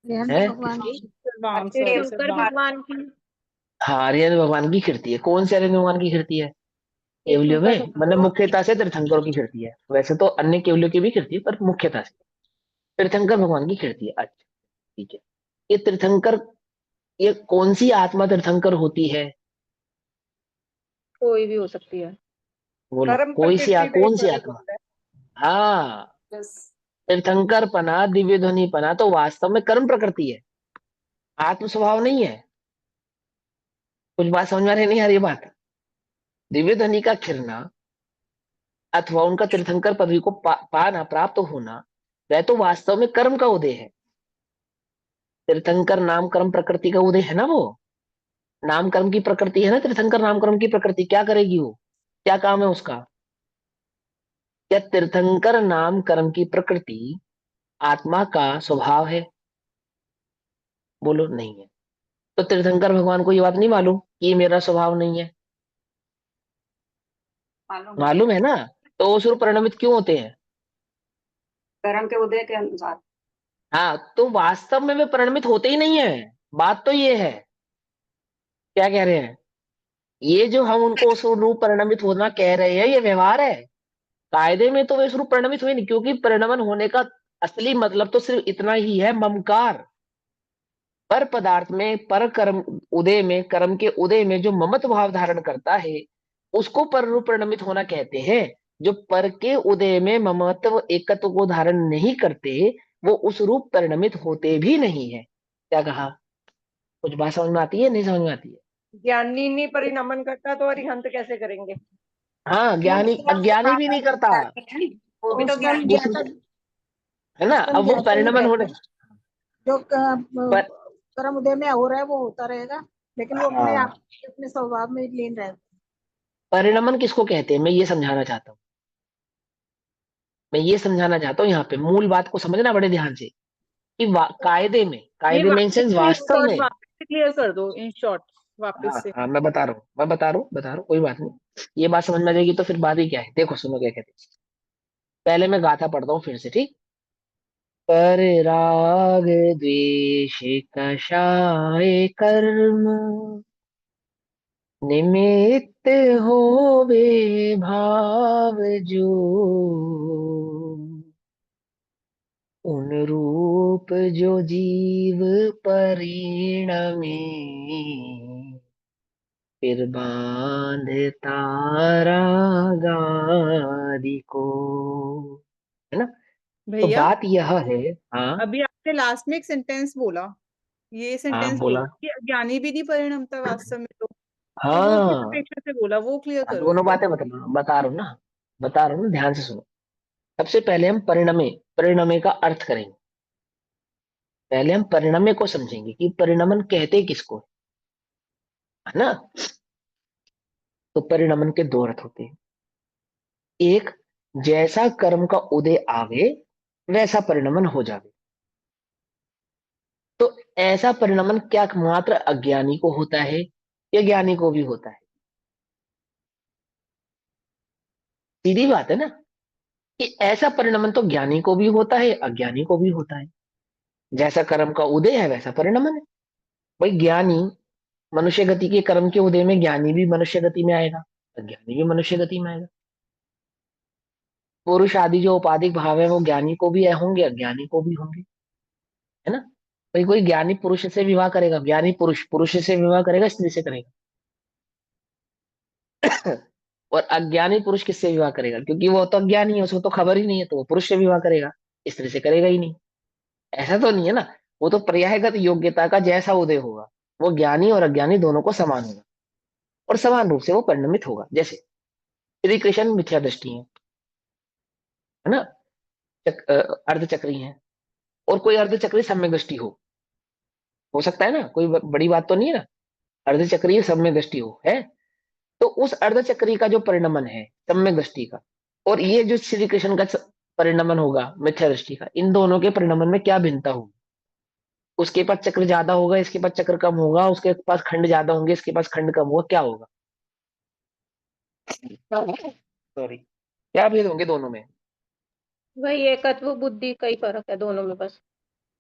हरिहंत है भगवान किसकी? की। राम सर से शंकर बात। भगवान की। हाँ, आर्यन भगवान की कीर्ति है। कौन से आर्यन भगवान की कीर्ति है? केवलियों तीर्थंकर में, मतलब भगवान। मुख्यता से तीर्थंकरों की कीर्ति है। वैसे तो अन्य केवलियों की भी कीर्ति है, पर मुख्यता से तीर्थंकर भगवान की कीर्ति है। अच्छा, ठीक है। ये तीर्थंकर, ये कौन सी आत्मा तीर्थंकर होती है? कोई भी हो सकती है। बोलो, कर्म कोई सी प्रकृति कौन देश सी वाले आत्मा? बोल रहे हाँ, हैं। यस। तीर्थंकर पना, दिव्य ध्वनि पना तो वास्तव में कर्म प्रकृति है, आत्म स्वभाव नहीं है। कुछ बात समझ में आ रही नहीं? आ रही है बात? दिव्य ध्वनि का खिरना अथवा उनका तीर्थंकर पदवी को पाना, प्राप्त होना, वह तो वास्तव में कर्म का उदय है। तीर्थंकर नाम कर्म प्रकृति का उदय है ना वो। नाम कर्म की प्रकृति है ना तीर्थंकर, नाम कर्म की प्रकृति। क्या करेगी वो? क्या काम है उसका? क्या तीर्थंकर नाम कर्म की प्रकृति आत्मा का स्वभाव है? बोलो, नहीं है। तो तीर्थंकर भगवान को ये बात नहीं मालूम कि ये मेरा स्वभाव नहीं है? मालूम है। मालूम है ना। तो उस रूप परिणमित क्यों होते हैं? कर्म के उदय के अनुसार। हाँ, तो वास्तव में वे परिणमित होते ही नहीं है। बात तो ये है। क्या कह रहे हैं? ये जो हम उनको उस रूप परिणमित होना कह रहे हैं, ये व्यवहार है। कायदे में तो वे इस रूप परिणमित हुए नहीं, क्योंकि परिणमन होने का असली मतलब तो सिर्फ इतना ही है, ममकार। पर पदार्थ में, पर कर्म उदय में, कर्म के उदय में जो ममत्व भाव धारण करता है, उसको पर रूप परिणमित होना कहते हैं। जो पर के उदय में ममत्व एकत्व को धारण नहीं करते, वो उस रूप परिणमित होते भी नहीं है। क्या कहा? कुछ बात समझ में आती है, नहीं समझ में आती है? ज्ञानी नहीं परिणमन करता तो अरिहंत कैसे करेंगे? हाँ, ज्ञानी अज्ञानी भी नहीं करता। वो भी तो उसका भी ज्ञानी है। ज्ञाता, है ना? उसका भी अब वो ज्ञाता ही परिणमन होने, रहता है। जो पर कर्म उदय में हो रहा है वो होता रहेगा, लेकिन वो अपने आप, हाँ, अपने स्वभाव में लीन रहता परिणमन किसको कहते हैं, मैं ये समझाना चाहता हूँ। मैं ये समझाना चाहता हूँ, यहाँ पे मूल बात को समझना बड़े ध्यान से। कि कायदे में, ये कायदे में इन वापस सेंस से वास्तव शॉर्ट में। वापस से क्लियर कर दो इन शॉर्ट। हाँ वापस से। हाँ, मैं बता रहा हूँ, कोई बात नहीं। ये बात समझ में आ जाएगी तो फिर बात ही क्या है। देखो सुनो क्या कहते हैं। पहले मैं गाथा पढ़ता हूँ फिर से, ठीक? पर राग द्वेष कषाय कर्म निमित्त होवे भाव जो, रूप जो जीव परिणमे, फिर बांधता रागादि को। है ना? तो भैया बात यह है। हाँ अभी आपने लास्ट में एक सेंटेंस बोला, ये हाँ सेंटेंस बोला। बोला कि अज्ञानी भी नहीं परिणमता वास्तव में, तो वो किस हाँ, अपेक्षा से बोला, वो क्लियर करो एक दोनों बार। बातें बता रहा हूँ ना, बता रहा हूँ ना, ध्यान से सुनो। सबसे पहले हम परिणमे, परिणमे का अर्थ करेंगे। पहले हम परिणमे को समझेंगे कि परिणमन कहते किसको है ना। तो परिणमन के दो अर्थ होते हैं। एक, जैसा कर्म का उदय आवे वैसा परिणमन हो जावे। तो ऐसा परिणमन क्या मात्र अज्ञानी को होता है या ज्ञानी को भी होता है? सीधी बात है ना, कि ऐसा परिणमन तो ज्ञानी को भी होता है, अज्ञानी को भी होता है। जैसा कर्म का उदय है वैसा परिणमन है। भाई ज्ञानी मनुष्य गति के कर्म के उदय में, ज्ञानी भी मनुष्य गति में आएगा, अज्ञानी भी मनुष्य गति में आएगा। पुरुष आदि जो उपाधिक भाव है वो ज्ञानी को भी होंगे, अज्ञानी को भी होंगे। है ना? भाई कोई ज्ञानी पुरुष से विवाह करेगा, ज्ञानी पुरुष पुरुष से विवाह करेगा, स्त्री से करेगा। और अज्ञानी पुरुष किससे विवाह करेगा? क्योंकि वो तो अज्ञानी है, उसको तो खबर ही नहीं है, तो वो पुरुष से विवाह करेगा, स्त्री से करेगा ही नहीं। ऐसा तो नहीं है ना। वो तो पर्यायगत योग्यता का जैसा उदय होगा, वो ज्ञानी और अज्ञानी दोनों को समान होगा और समान रूप से वो परिणमित होगा। जैसे श्री कृष्ण मिथ्या दृष्टि है ना, अर्धचक्री है, और कोई अर्धचक्री सम्यक दृष्टि हो सकता है ना, कोई बड़ी बात तो नहीं है ना। अर्धचक्रीय सम्यक दृष्टि है, तो उस अर्धचक्री का जो परिणमन है सम्यक दृष्टि का, और ये जो श्री कृष्ण का परिणमन होगा मिथ्या दृष्टि का, इन दोनों के परिणमन में क्या भिन्नता होगी? उसके पास चक्र ज्यादा होगा, इसके पास चक्र कम होगा, उसके पास खंड ज्यादा होंगे, इसके पास खंड कम होगा, क्या होगा? सॉरी, क्या भेद होंगे दोनों में? वही एकत्व बुद्धि का ही फर्क है दोनों में बस।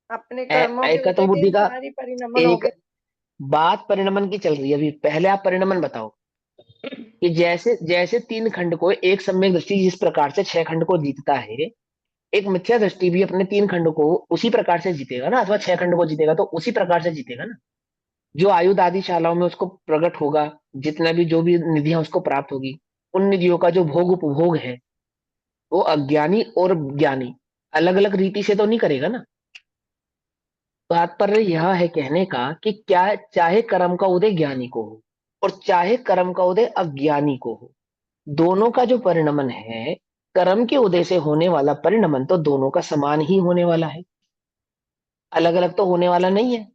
अपने कर्मों के एकत्व उदय के बुद्धि का। अनुसार ही परिणमन हो एक गए। बात परिणमन की चल रही है अभी, पहले आप परिणमन बताओ कि जैसे जैसे तीन खंड को एक सम्यक दृष्टि जिस प्रकार से छह खंड को जीतता है, एक मिथ्या दृष्टि भी अपने तीन खंड को उसी प्रकार से जीतेगा ना, अथवा छह खंड को जीतेगा तो उसी प्रकार से जीतेगा ना। जो आयुध आदि शालाओं में उसको प्रकट होगा, जितना भी जो भी निधियां उसको प्राप्त होगी, उन निधियों का जो भोग उपभोग है, वो अज्ञानी और ज्ञानी अलग अलग रीति से तो नहीं करेगा ना। तात्पर्य यह है कहने का कि क्या, चाहे कर्म का उदय ज्ञानी को हो और चाहे कर्म का उदय अज्ञानी को हो, दोनों का जो परिणमन है, कर्म के उदय से होने वाला परिणमन तो दोनों का समान ही होने वाला है, अलग अलग तो होने वाला नहीं है।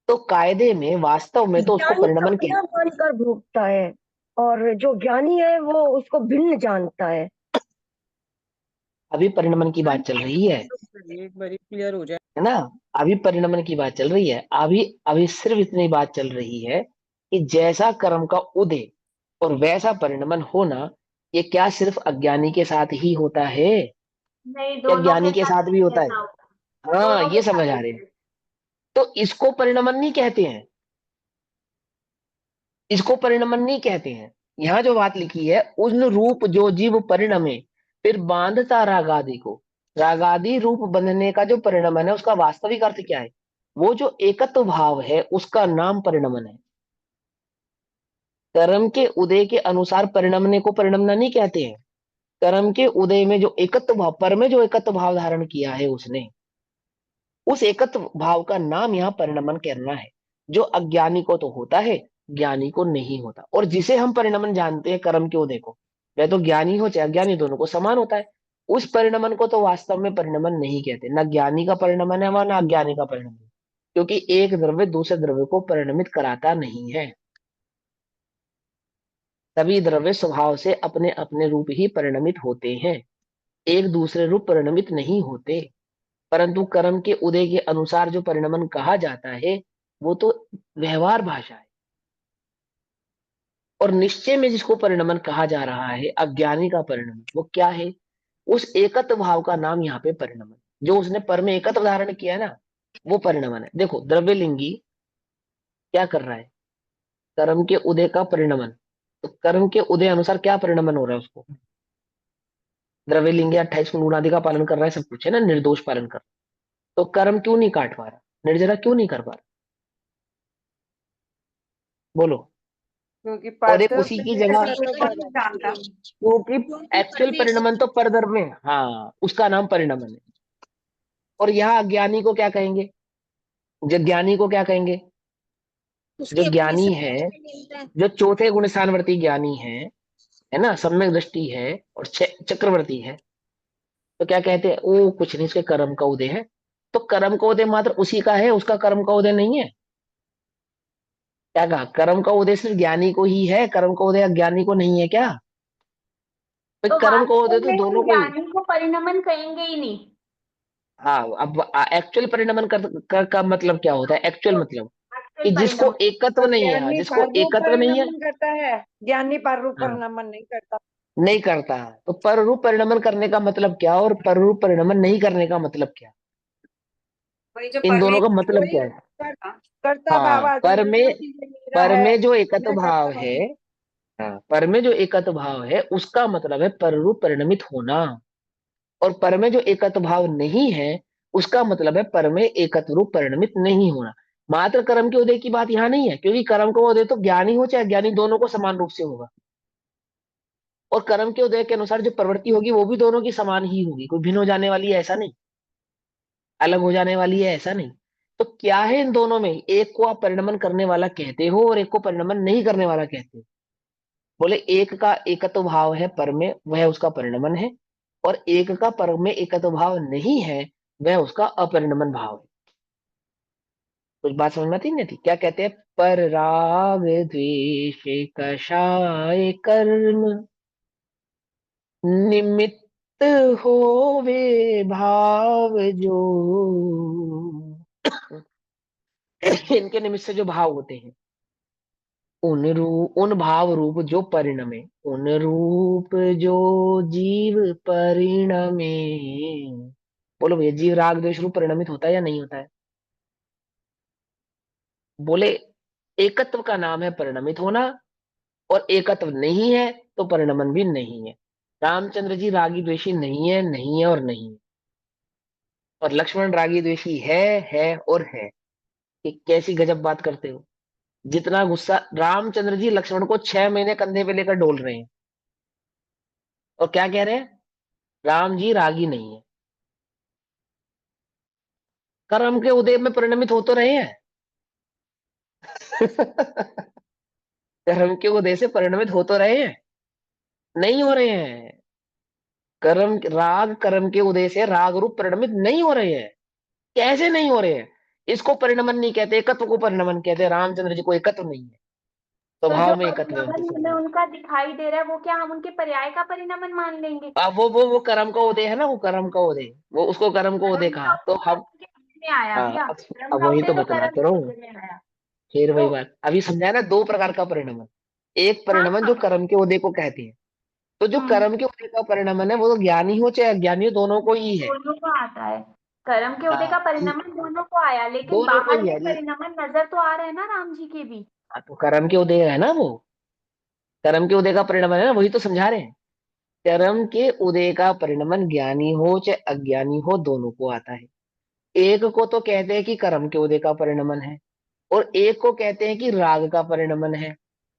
तो कायदे में वास्तव में तो उसको ज्ञानी परिणमन कह। अपना मानकर भोगता है और जो ज्ञानी है वो उसको भिन्न जानता है। अभी परिणमन की बात चल रही है एक बार क्लियर हो जाए। है ना? अभी परिणमन की बात चल रही है। अभी अभी सिर्फ इतनी बात चल रही है कि जैसा कर्म का उदय और वैसा परिणमन होना, ये क्या सिर्फ अज्ञानी के साथ ही होता है नहीं, या दोनों ज्ञानी के के साथ साथ भी एक होता है? जैसा होता है। हाँ, दोनों ये के समझ साथ आ एक रहे हैं। जैसा। तो इसको परिणमन नहीं कहते हैं, इसको परिणमन नहीं कहते हैं। यहाँ जो बात लिखी है, उन रूप जो जीव परिणमे, फिर बांधता रागादि को। रागादि रूप बंधने का जो परिणमन है, उसका वास्तविक अर्थ क्या है? वो जो एकत्व भाव है उसका नाम परिणमन है। कर्म के उदय के अनुसार परिणमने को परिणमना नहीं कहते हैं। कर्म के उदय में जो एकत्व भाव, पर में जो एकत्व भाव धारण किया है उसने, उस एकत्व भाव का नाम यहाँ परिणमन करना है, जो अज्ञानी को तो होता है, ज्ञानी को नहीं होता। और जिसे हम परिणमन जानते हैं कर्म के उदय को, वह तो ज्ञानी हो चाहे अज्ञानी, दोनों को समान होता है। उस परिणमन को तो वास्तव में परिणमन नहीं कहते, ना ज्ञानी का परिणमन है वह, ना अज्ञानी का परिणमन है। क्योंकि एक द्रव्य दूसरे द्रव्य को परिणमित कराता नहीं है। सभी द्रव्य स्वभाव से अपने अपने रूप ही परिणमित होते हैं, एक दूसरे रूप परिणमित नहीं होते। परंतु कर्म के उदय के अनुसार जो परिणमन कहा जाता है, वो तो व्यवहार भाषा है। और निश्चय में जिसको परिणमन कहा जा रहा है, अज्ञानी का परिणमन, वो क्या है? उस एकत्व भाव का नाम यहाँ पे परिणमन, जो उसने पर में एकत्व धारण किया है ना, वो परिणमन है। देखो द्रव्यलिंगी क्या कर रहा है? कर्म के उदय का परिणमन। तो कर्म के उदय अनुसार क्या परिणमन हो रहा है उसको? द्रव्य लिंग 28 गुण आदि का पालन कर रहा है, सब कुछ है ना, निर्दोष पालन कर, तो कर्म क्यों नहीं काट पा रहा, निर्जरा क्यों नहीं कर पा रहा, बोलो। क्योंकि और एक पढ़ते उसी उससे की मेरे जगह, सर तो बहुत जानता। क्योंकि एक्चुअल परिणमन तो परधर्म में है, हाँ उसका नाम परिणमन है। और यहाँ अज्ञानी को क्या कहेंगे, जो ज्ञानी को क्या कहेंगे, जो ज्ञानी है, जो चौथे गुण स्थानवर्ती ज्ञानी है ना, सम्यक दृष्टि है और चक्रवर्ती है, तो क्या कहते हैं, वो कुछ नहीं, इसके कर्म का उदय है। तो कर्म का उदय मात्र उसी का है, उसका कर्म का उदय नहीं है। क्या कहा, कर्म का उदय सिर्फ ज्ञानी को ही है, कर्म का उदय अज्ञानी को नहीं है क्या, भाई तो कर्म का उदय वास्तव तो में हम दोनों को ही। ज्ञानी को परिणमन कहेंगे ही नहीं। हाँ, अब एक्चुअल परिणमन का मतलब क्या होता है, एक्चुअल मतलब एक्चुअल कि जिसको परिणमन। एकत्व तो नहीं है, हाँ ज्ञानी जिसको पररूप एकत्व नहीं है, परिणमन करता है, ज्ञानी पररूप हाँ परिणमन नहीं करता। नहीं करता, तो पररूप परिणमन करने का मतलब क्या और पररूप परिणमन नहीं करने का मतलब क्या, वही जो इन दोनों का परमेश्वर मतलब वही क्या है। करता भाव हाँ, आ जाएगा ना कि ये मेरा पर है, में जो एकत्व मैं भाव करता है, हूँ। हाँ पर में जो एकत्व भाव है उसका मतलब है पररूप परिणमित होना, और पर में जो एकत्व भाव नहीं है उसका मतलब है पर में एकत्व रूप परिणमित नहीं होना। मात्र कर्म के उदय की बात यहाँ नहीं है, क्योंकि कर्म का उदय तो ज्ञानी हो चाहे ज्ञानी दोनों को समान रूप से होगा, और कर्म के उदय के अनुसार जो प्रवृत्ति होगी वो भी दोनों की समान ही होगी, कोई भिन्न हो जाने वाली है ऐसा नहीं, अलग हो जाने वाली है ऐसा नहीं। तो क्या है इन दोनों में, एक को आप परिणमन करने वाला कहते हो और एक को परिणमन नहीं करने वाला कहते हो। बोले एक का एकत्व भाव है पर में, वह उसका परिणमन है, और एक का पर में एकत्व भाव नहीं है, वह उसका अपरिणमन भाव है। कुछ बात समझ में आती नहीं थी, क्या कहते हैं, पर राग द्वेष कषाय कर्म निमित्त होवे भाव जो, इनके निमित्त से जो भाव होते हैं, उन भाव रूप जो परिणमे, उन रूप जो जीव परिणमे। बोलो भैया, जीव राग द्वेष रूप परिणमित होता है या नहीं होता है, बोले। एकत्व का नाम है परिणमित होना, और एकत्व नहीं है तो परिणमन भी नहीं है। रामचंद्र जी रागी द्वेषी नहीं है, नहीं है और नहीं है, और लक्ष्मण रागी द्वेषी है और है। ये कैसी गजब बात करते हो, जितना गुस्सा रामचंद्र जी लक्ष्मण को 6 महीने कंधे पे लेकर डोल रहे हैं, और क्या कह रहे हैं, राम जी रागी नहीं है, कर्म के उदय में परिणमित हो तो रहे हैं। कर्म के उदय से परिणमित हो तो रहे हैं, नहीं हो रहे हैं। कर्म के उदय से राग रूप परिणमित नहीं हो रहे हैं। कैसे नहीं हो रहे हैं, इसको परिणमन नहीं कहते, एकत्व को परिणमन कहते हैं। रामचंद्र जी को एकत्व नहीं है, तो जो स्वभाव में एकत्व है उनके परिणमन हमें स्वभाव। उनका दिखाई दे रहा है वो क्या हम उनके पर्याय का परिणमन मान लेंगे? अब वो कर्म का उदय है ना, वो कर्म का उदय, वो उसको कर्म को उदय कर्म का कहा तो उदय तो हम। उनके अंत में आया हाँ, भैया, कर्म अब का वही उदय तो तो बतला कर्म तो रहा के हूँ, उदय में आया। फिर वही तो बात अभी समझाया ना, दो प्रकार का परिणमन, एक हाँ परिणमन जो हाँ। कर्म के उदय को कहते हैं, तो जो हम्म। कर्म के उदय का परिणमन है वो तो ज्ञानी हो चाहे अज्ञानी हो दोनों को ही है। दोनों को आता है, कर्म के उदय हाँ का परिणमन दोनों को आया, लेकिन दोनों को बाहर ही में है। परिणमन नजर तो आ रहे हैं ना राम जी के भी। हाँ, तो कर्म के उदय है ना वो, कर्म के उदय का परिणमन है ना, वही तो समझा रहे हैं। कर्म के उदय का परिणमन ज्ञानी हो चाहे अज्ञानी हो दोनों को आता है। एक को तो कहते हैं कि कर्म के उदय का परिणमन है, और एक को कहते हैं कि राग का परिणमन है।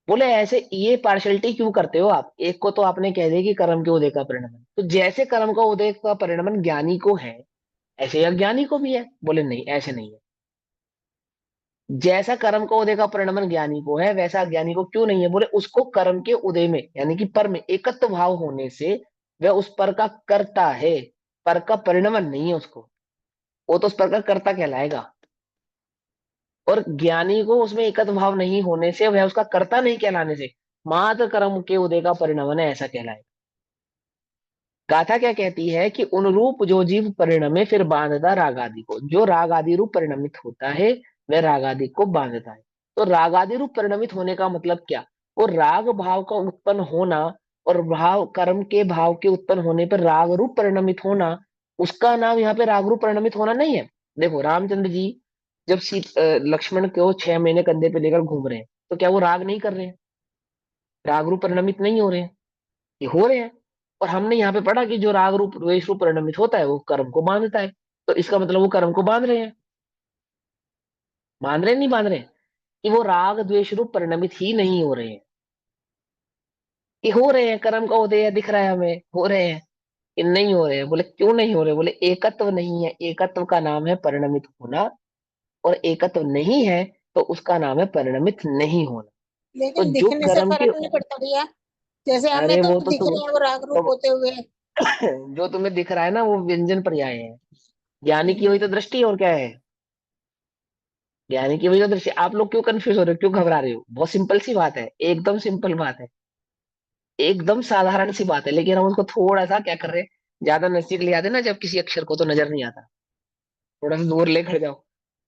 बोले ऐसे ये पार्शलिटी क्यों करते हो आप, एक को तो आपने कह दिया कि कर्म के उदय का परिणमन, तो जैसे कर्म का उदय का परिणमन ज्ञानी को है ऐसे ही अज्ञानी को भी है। बोले नहीं, ऐसे नहीं है, जैसा कर्म का उदय का परिणमन ज्ञानी को है वैसा अज्ञानी को क्यों नहीं है। बोले उसको कर्म के उदय में यानी कि पर में एकत्व भाव होने से वह उस पर का कर्ता है, पर का परिणमन नहीं है उसको, वो तो उस पर का कर्ता कहलाएगा। और ज्ञानी को उसमें एकत्व भाव नहीं होने से, वह उसका कर्ता नहीं कहलाने से मात्र कर्म के उदय का परिणमन है ऐसा कहलाएगा। गाथा क्या कहती है कि उन रूप जो जीव परिणमे फिर बांधता राग आदि को, जो राग आदि रूप परिणमित होता है वह राग आदि को बांधता है। तो राग आदि रूप परिणमित होने का मतलब क्या, वो राग भाव का उत्पन्न होना, और भाव कर्म के भाव के उत्पन्न होने पर राग रूप परिणमित होना, उसका नाम यहाँ पे राग रूप परिणमित होना नहीं है। देखो रामचंद्र जी जब लक्ष्मण को 6 महीने कंधे पे लेकर घूम रहे हैं, तो क्या वो राग नहीं कर रहे हैं, राग रूप परिणमित नहीं हो रहे हैं, ये हो रहे हैं। और हमने यहाँ पे पढ़ा कि जो राग रूप द्वेष रूप परिणमित होता है वो कर्म को बांधता है। तो इसका मतलब वो कर्म को बांध रहे हैं, बांध रहे हैं नहीं बांध रहे हैं? कि वो राग द्वेष रूप परिणमित ही नहीं हो रहे हैं, कि हो रहे हैं, कर्म का उदय दिख रहा है हमें, हो रहे हैं कि नहीं हो रहे हैं? बोले क्यों नहीं हो रहे? बोले एकत्व नहीं है, एकत्व का नाम है परिणमित होना, और एकत्व नहीं है तो उसका नाम है परिणमित नहीं होना। तो लेकिन जो दिखने से कर्म के, फर्क नहीं पड़ता भैया। जैसे हमें अरे तो वो तो दिख तुम, रहे हैं वो राग रूप तो होते हुए। जो तुम्हें दिख रहा है ना वो व्यंजन पर्याय है, ज्ञानी की हम्म। वही तो दृष्टि है, और क्या है? ज्ञानी की वही तो दृष्टि। आप लोग क्यों कंफ्यूज हो रहे हो, क्यों घबरा रहे हो? बहुत सिंपल सी बात है, एकदम सिंपल बात है, एकदम साधारण सी बात है, लेकिन हम उसको थोड़ा सा क्या कर रहे हैं, ज्यादा नजदीक ले आते ना जब किसी अक्षर को, तो नजर नहीं आता। थोड़ा सा दूर ले खड़े जाओ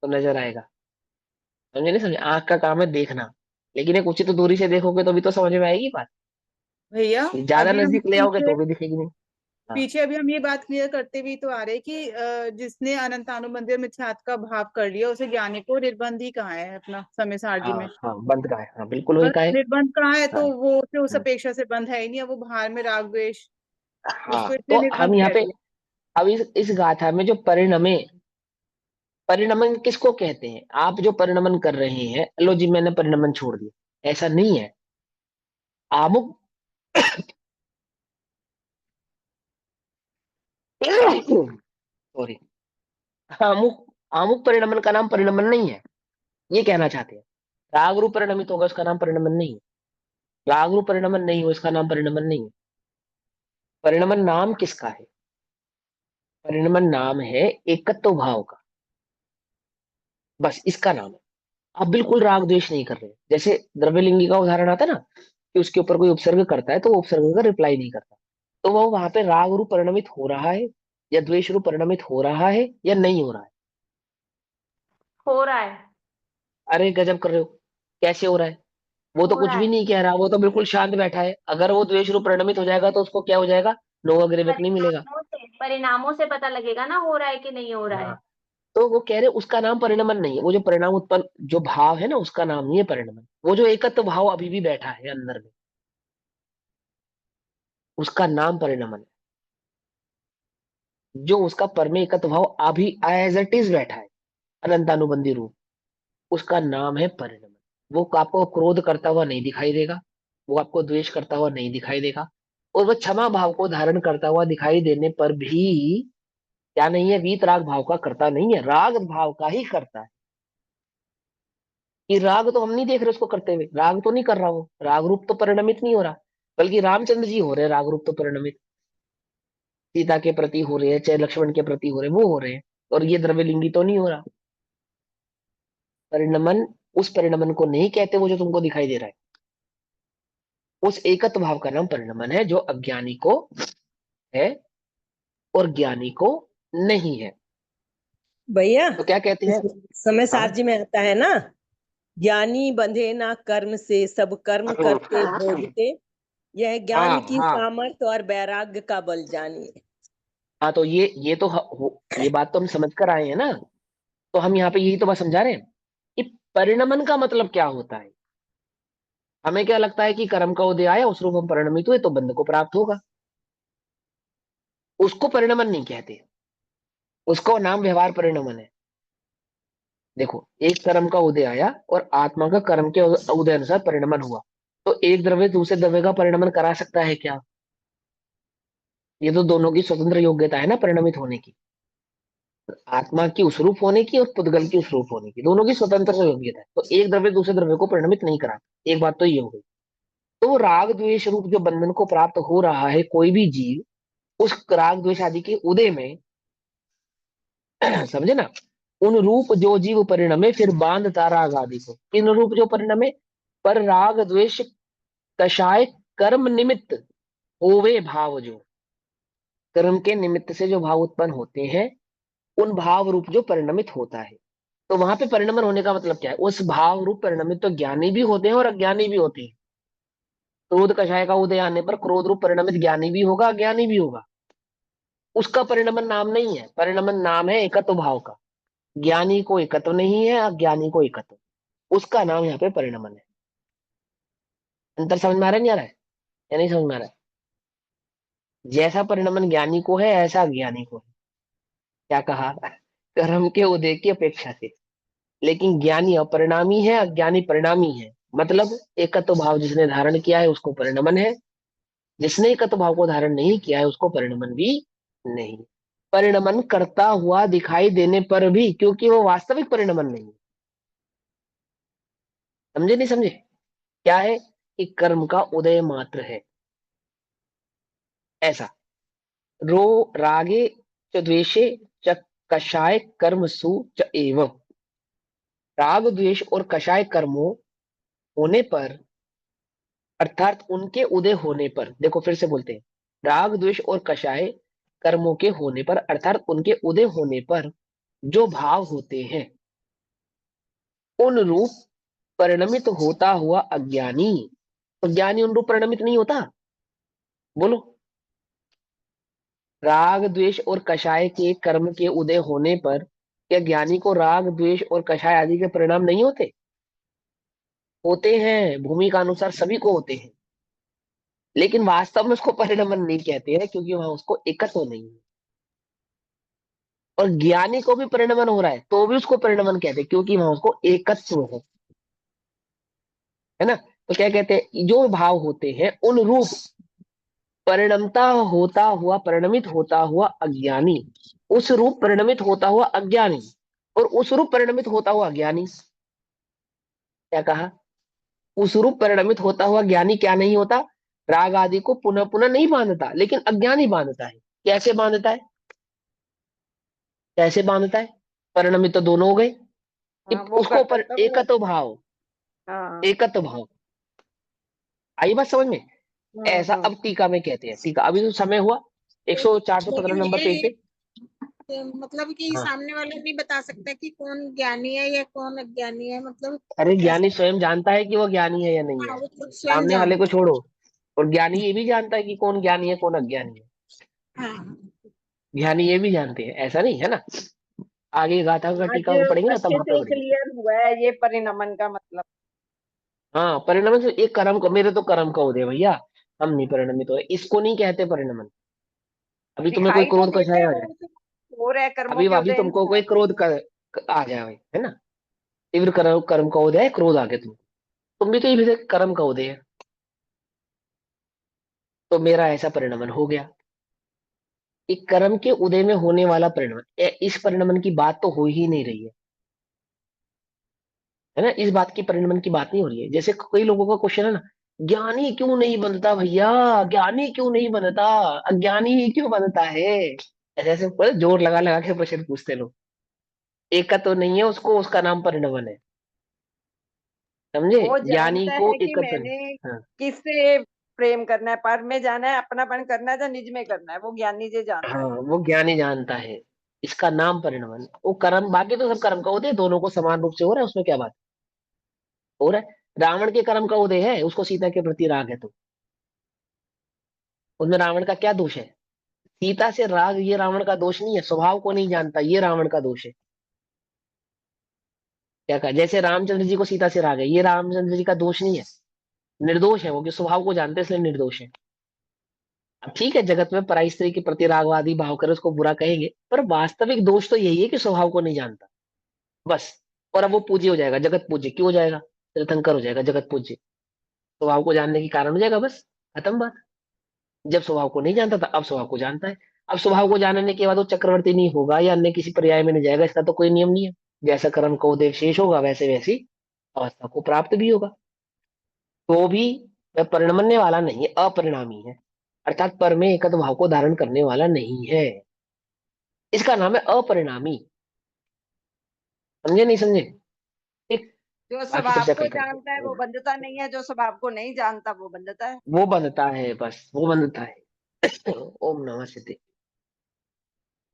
तो नजर आएगा। समझे नहीं समझे? आंख का काम है देखना, लेकिन एक उचित दूरी से देखोगे तो भी तो समझ में आएगी बात। भैया ज्यादा अभी हम नजदीक ले आओगे पीछे तो भी दिखेगी नहीं। हाँ पीछे अभी हम ये बात क्लियर करते भी तो आ रहे कि जिसने अनंतानुबंधित मिथ्यात्व का भाव कर लिया उसे ज्ञानी को निर्बंध ही कहाँ है अपना समय सारणी हाँ में। हाँ, बंद का है, हाँ बिल्कुल वही और का है। निर्बंध कहाँ है हाँ तो वो उसे उस हाँ अपेक्षा से बंध है ही नहीं, अब वो बाहर में राग द्वेष, हाँ। उसको इसने तो हम निर्बंध यहाँ कह पे, दिया। अब इस गाथा में जो परिणमे, परिणमन किसको कहते हैं? आप जो परिणमन कर रहे हैं, लो जी मैंने परिणमन छोड़ दिया, ऐसा नहीं है। आमुक सॉरी, आमुक, आमुक परिणमन का नाम परिणमन नहीं है, ये कहना चाहते हैं। राग रूप परिणमित होगा उसका नाम परिणमन नहीं है, राग रूप परिणमन नहीं हो इसका नाम परिणमन नहीं है। परिणमन नाम किसका है? परिणमन नाम है एकत्व भाव का, बस इसका नाम है। आप बिल्कुल राग द्वेष नहीं कर रहे। जैसे द्रव्यलिंगी का उदाहरण आता है ना, कि उसके ऊपर कोई उपसर्ग करता है तो वो उपसर्ग का रिप्लाई नहीं करता, तो वो वहां पे राग रूप परिणमित हो रहा है या द्वेष रूप परिणमित हो रहा है या नहीं हो रहा है? हो रहा है। अरे गजब कर रहे हो, कैसे हो रहा है? वो तो हो कुछ रहा भी है। नहीं कह रहा, वो तो बिल्कुल शांत बैठा है। अगर वो द्वेष रूप परिणमित हो जाएगा तो उसको क्या हो जाएगा? नो अग्रीवेक नहीं मिलेगा। परिणामों से पता लगेगा ना हो रहा है कि नहीं हो रहा हाँ, है। तो वो कह रहे उसका नाम परिणमन नहीं है, वो जो परिणाम उत्पन्न जो भाव है ना उसका नाम नहीं है परिणमन। वो जो एकत्व भाव अभी भी बैठा है अंदर में, उसका नाम परिणमन है। जो उसका परमे एकत्व भाव अभी एज इट इज बैठा है, अनंतानुबंधी रूप, उसका नाम है परिणमन। वो आपको क्रोध करता हुआ नहीं दिखाई देगा, वो आपको द्वेष करता हुआ नहीं दिखाई देगा, और वह क्षमा भाव को धारण करता हुआ दिखाई देने पर भी क्या नहीं है, वीत राग भाव का करता नहीं है, राग भाव का ही करता है। कि राग तो हम नहीं देख रहे उसको करते हुए, राग तो नहीं कर रहा, वो राग रूप तो परिणमित नहीं हो रहा, बल्कि रामचंद्र जी हो रहे हैं राग रूप तो परिणमित। सीता के प्रति हो रहे हैं, चाहे लक्ष्मण के प्रति हो रहे हैं, वो हो रहे हैं, और ये द्रव्यलिंगी तो नहीं हो रहा। परिणमन उस परिणमन को नहीं कहते वो जो तुमको दिखाई दे रहा है, उस एकत्व भाव का नाम परिणमन है, जो अज्ञानी को है और ज्ञानी को नहीं है। भैया तो क्या कहते हैं? समय हाँ सारजी में आता है ना, ज्ञानी बंधे ना कर्म से सब कर्म करते भोगते, यह ज्ञान हाँ की हाँ सामर्थ्य और वैराग्य का बल जानिए। हाँ। तो ये तो ये बात तो हम समझ कर आए हैं ना। तो हम यहाँ पे यही तो बात समझा रहे हैं कि परिणमन का मतलब क्या होता है। हमें क्या लगता है कि कर्म का उदय आया, उस रूप हम परिणमित हुए तो बंध को प्राप्त होगा, उसको परिणमन नहीं कहते, उसको नाम व्यवहार परिणमन है। देखो, एक कर्म का उदय आया और आत्मा का कर्म के उदय अनुसार परिणमन हुआ, तो एक द्रव्य दूसरे द्रव्य का परिणमन करा सकता है क्या? ये तो दोनों की स्वतंत्र योग्यता है ना परिणमित होने की, आत्मा की उस रूप होने की और पुद्गल की उस रूप होने की, दोनों की स्वतंत्र योग्यता है। तो एक द्रव्य दूसरे द्रव्य को परिणमित नहीं कराता, एक बात तो ये हो गई। तो वो राग द्वेष रूप जो बंधन को प्राप्त हो रहा है कोई भी जीव, उस राग द्वेष आदि के उदय में समझे ना, उन रूप जो जीव परिणमे फिर बांधता राग आदि को, इन रूप जो परिणमे पर राग द्वेष कषाय कर्म निमित्त होवे भाव, जो कर्म के निमित्त से जो भाव उत्पन्न होते हैं, उन भाव रूप जो परिणमित होता है। तो वहां पे परिणमन होने का मतलब क्या है? उस भाव रूप परिणमित तो ज्ञानी भी होते हैं और अज्ञानी भी होते हैं। क्रोध कषाय का उदय आने पर क्रोध रूप परिणमित ज्ञानी भी होगा अज्ञानी भी होगा, उसका परिणमन नाम नहीं है। परिणमन नाम है एकत्व भाव का। ज्ञानी को एकत्व नहीं है, अज्ञानी को एकत्व, उसका नाम यहाँ पे परिणमन है। अंतर समझ में आ रहा है नहीं आ रहा है? या नहीं समझ में आ रहा है? जैसा परिणमन ज्ञानी को है ऐसा अज्ञानी को है। क्या कहा? कर्म के उदय की अपेक्षा से। लेकिन ज्ञानी अपरिणामी है, अज्ञानी परिणामी है। मतलब एकत्व भाव जिसने धारण किया है उसको परिणमन है, जिसने एकत्व भाव को धारण नहीं किया है उसको परिणमन भी नहीं। परिणमन करता हुआ दिखाई देने पर भी, क्योंकि वो वास्तविक परिणमन नहीं है। समझे नहीं समझे? क्या है कि कर्म का उदय मात्र है। ऐसा रो रागे च द्वेषे च कषाय कर्मसु च एवं। राग द्वेष और कषाय कर्मों होने पर, अर्थात उनके उदय होने पर, देखो फिर से बोलते हैं, राग द्वेष और कषाय कर्मों के होने पर अर्थात उनके उदय होने पर जो भाव होते हैं उन रूप परिणमित होता हुआ अज्ञानी। तो ज्ञानी उन रूप परिणमित नहीं होता? बोलो। राग द्वेष और कषाय के कर्म के उदय होने पर क्या ज्ञानी को राग द्वेष और कषाय आदि के परिणाम नहीं होते? होते हैं, भूमि का अनुसार सभी को होते हैं। लेकिन वास्तव में उसको परिणमन नहीं कहते हैं, क्योंकि वहां उसको एकत्व नहीं है। और ज्ञानी को भी परिणमन हो रहा है तो भी उसको परिणमन कहते हैं, क्योंकि वहां उसको एकत्व है ना। तो क्या कहते हैं, जो भाव होते हैं उन रूप परिणमता होता हुआ, परिणमित होता हुआ अज्ञानी, उस रूप परिणमित होता हुआ अज्ञानी, और उस रूप परिणमित होता हुआ ज्ञानी। क्या कहा? उस रूप परिणमित होता हुआ ज्ञानी क्या नहीं होता? राग आदि को पुनः पुनः नहीं बांधता, लेकिन अज्ञानी बांधता है। कैसे बांधता है? कैसे बांधता है? परिणमित तो दोनों हो गए कि हाँ वो उसको करता पर था वो। एकत्व भाव, हाँ। एकत्व भाव। आई बात समझ में? ऐसा हम्म। अब टीका में कहते हैं। टीका अभी तो समय हुआ 415 लेकिन नंबर पेज पे। मतलब कि हाँ, सामने वाला नहीं बता सकता कि कौन ज्ञानी है या कौन अज्ञानी है, मतलब अरे ऐसा। ज्ञानी स्वयं जानता है कि वो ज्ञानी है या नहीं है। हाँ, वो तो स्वयं सामने वाले को जानता है। छोड़ो। और ज्ञानी ये भी जानता है कि कौन ज्ञानी है कौन अज्ञानी है। हाँ। ज्ञानी ये भी जानते हैं, ऐसा नहीं है ना। आगे गाथा का आज टीका को पढ़ेंगे ना तब अच्छे वहां पे से बढ़ेंगे। क्लियर हुआ है ये परिणमन का मतलब। हाँ, परिणमन से एक कर्म को, मेरे तो कर्म का उदय भैया, हम नहीं परिणमित हो, इसको नहीं कहते परिणमन। अभी तुम्हें कोई दिखाई तो क्रोध का देते छाया हैं आ वो जाए, तो, हो रहा है कर्मों अभी के अभी उदय तुमको कोई क्रोध का आ जाए है ना, तीव्र कर्म कर्म का उदय है, क्रोध आ गया तुम भी तो ये भी कर्म का उदय है। तो मेरा ऐसा परिणमन हो गया। एक कर्म के उदय में होने वाला परिणमन, इस परिणमन की बात तो हो ही नहीं रही है ना। इस बात की परिणमन की बात नहीं हो रही है। जैसे कई लोगों का क्वेश्चन है ना, ज्ञानी क्यों नहीं बनता भैया, ज्ञानी क्यों नहीं बनता, अज्ञानी ही क्यों बनता है। ऐसे ऐसे बड़े जोर लगा लगा के प्रश्न पूछते लोग। एक का तो नहीं है उसको, उसका नाम परिणमन है। समझे? वो ज्ञानी जानता को है कि एकत्व नहीं। मैंने हाँ, किससे प्रेम करना है, पर में जाना है, अपनापन करना है या निज में करना है, वो ज्ञानी जी जानता हाँ, है। वो ज्ञानी जानता है। इसका नाम परिणमन। वो कर्म, बाकी तो सब कर्म का उदय दोनों को समान रूप से हो रहा है, उसमें क्या बात हो रहा है। रावण के कर्म का उदय है, उसको सीता के प्रति राग है, तो उसमें रावण का क्या दोष है? सीता से राग ये रावण का दोष नहीं है, स्वभाव को नहीं जानता, ये रावण का दोष है। क्या कहा? जैसे रामचंद्र जी को सीता से राग है, ये रामचंद्र जी का दोष नहीं है, निर्दोष है वो, कि स्वभाव को जानते हैं इसलिए निर्दोष है। अब ठीक है, जगत में पराई स्त्री के प्रति रागवादी भाव करे उसको बुरा कहेंगे, पर वास्तविक दोष तो यही है कि स्वभाव को नहीं जानता, बस। और अब वो पूज्य हो जाएगा, जगत पूज्य क्यों हो जाएगा? तीर्थंकर हो जाएगा, जगत पूज्य स्वभाव को जानने के कारण हो जाएगा, बस खत्म बात। जब स्वभाव को नहीं जानता था, अब स्वभाव को जानता है। अब स्वभाव को जानने के बाद वो चक्रवर्ती नहीं होगा या अन्य किसी पर्याय में नहीं जाएगा, इसका तो कोई नियम नहीं है। जैसा कर्म का उदय शेष होगा वैसे वैसी अवस्था को प्राप्त भी होगा। तो भी वह परिणमने वाला नहीं है, अपरिणामी है, अर्थात पर में एकत्व भाव को धारण करने वाला नहीं है। इसका नाम है अपरिणामी। समझे नहीं समझे? ठीक। जो बाकी स्वभाव चर्चा को कल करते जानता है वो हैं। बंधता नहीं है, जो स्वभाव को नहीं जानता वो बंधता है। वो बनता है, बस वो बनता है। ओम नमः सिद्धि।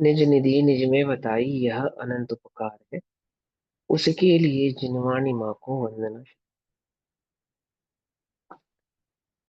निज निधि निज में बताई यह अनंत उपकार है, उसके लिए जिनवाणी माँ को वंदना।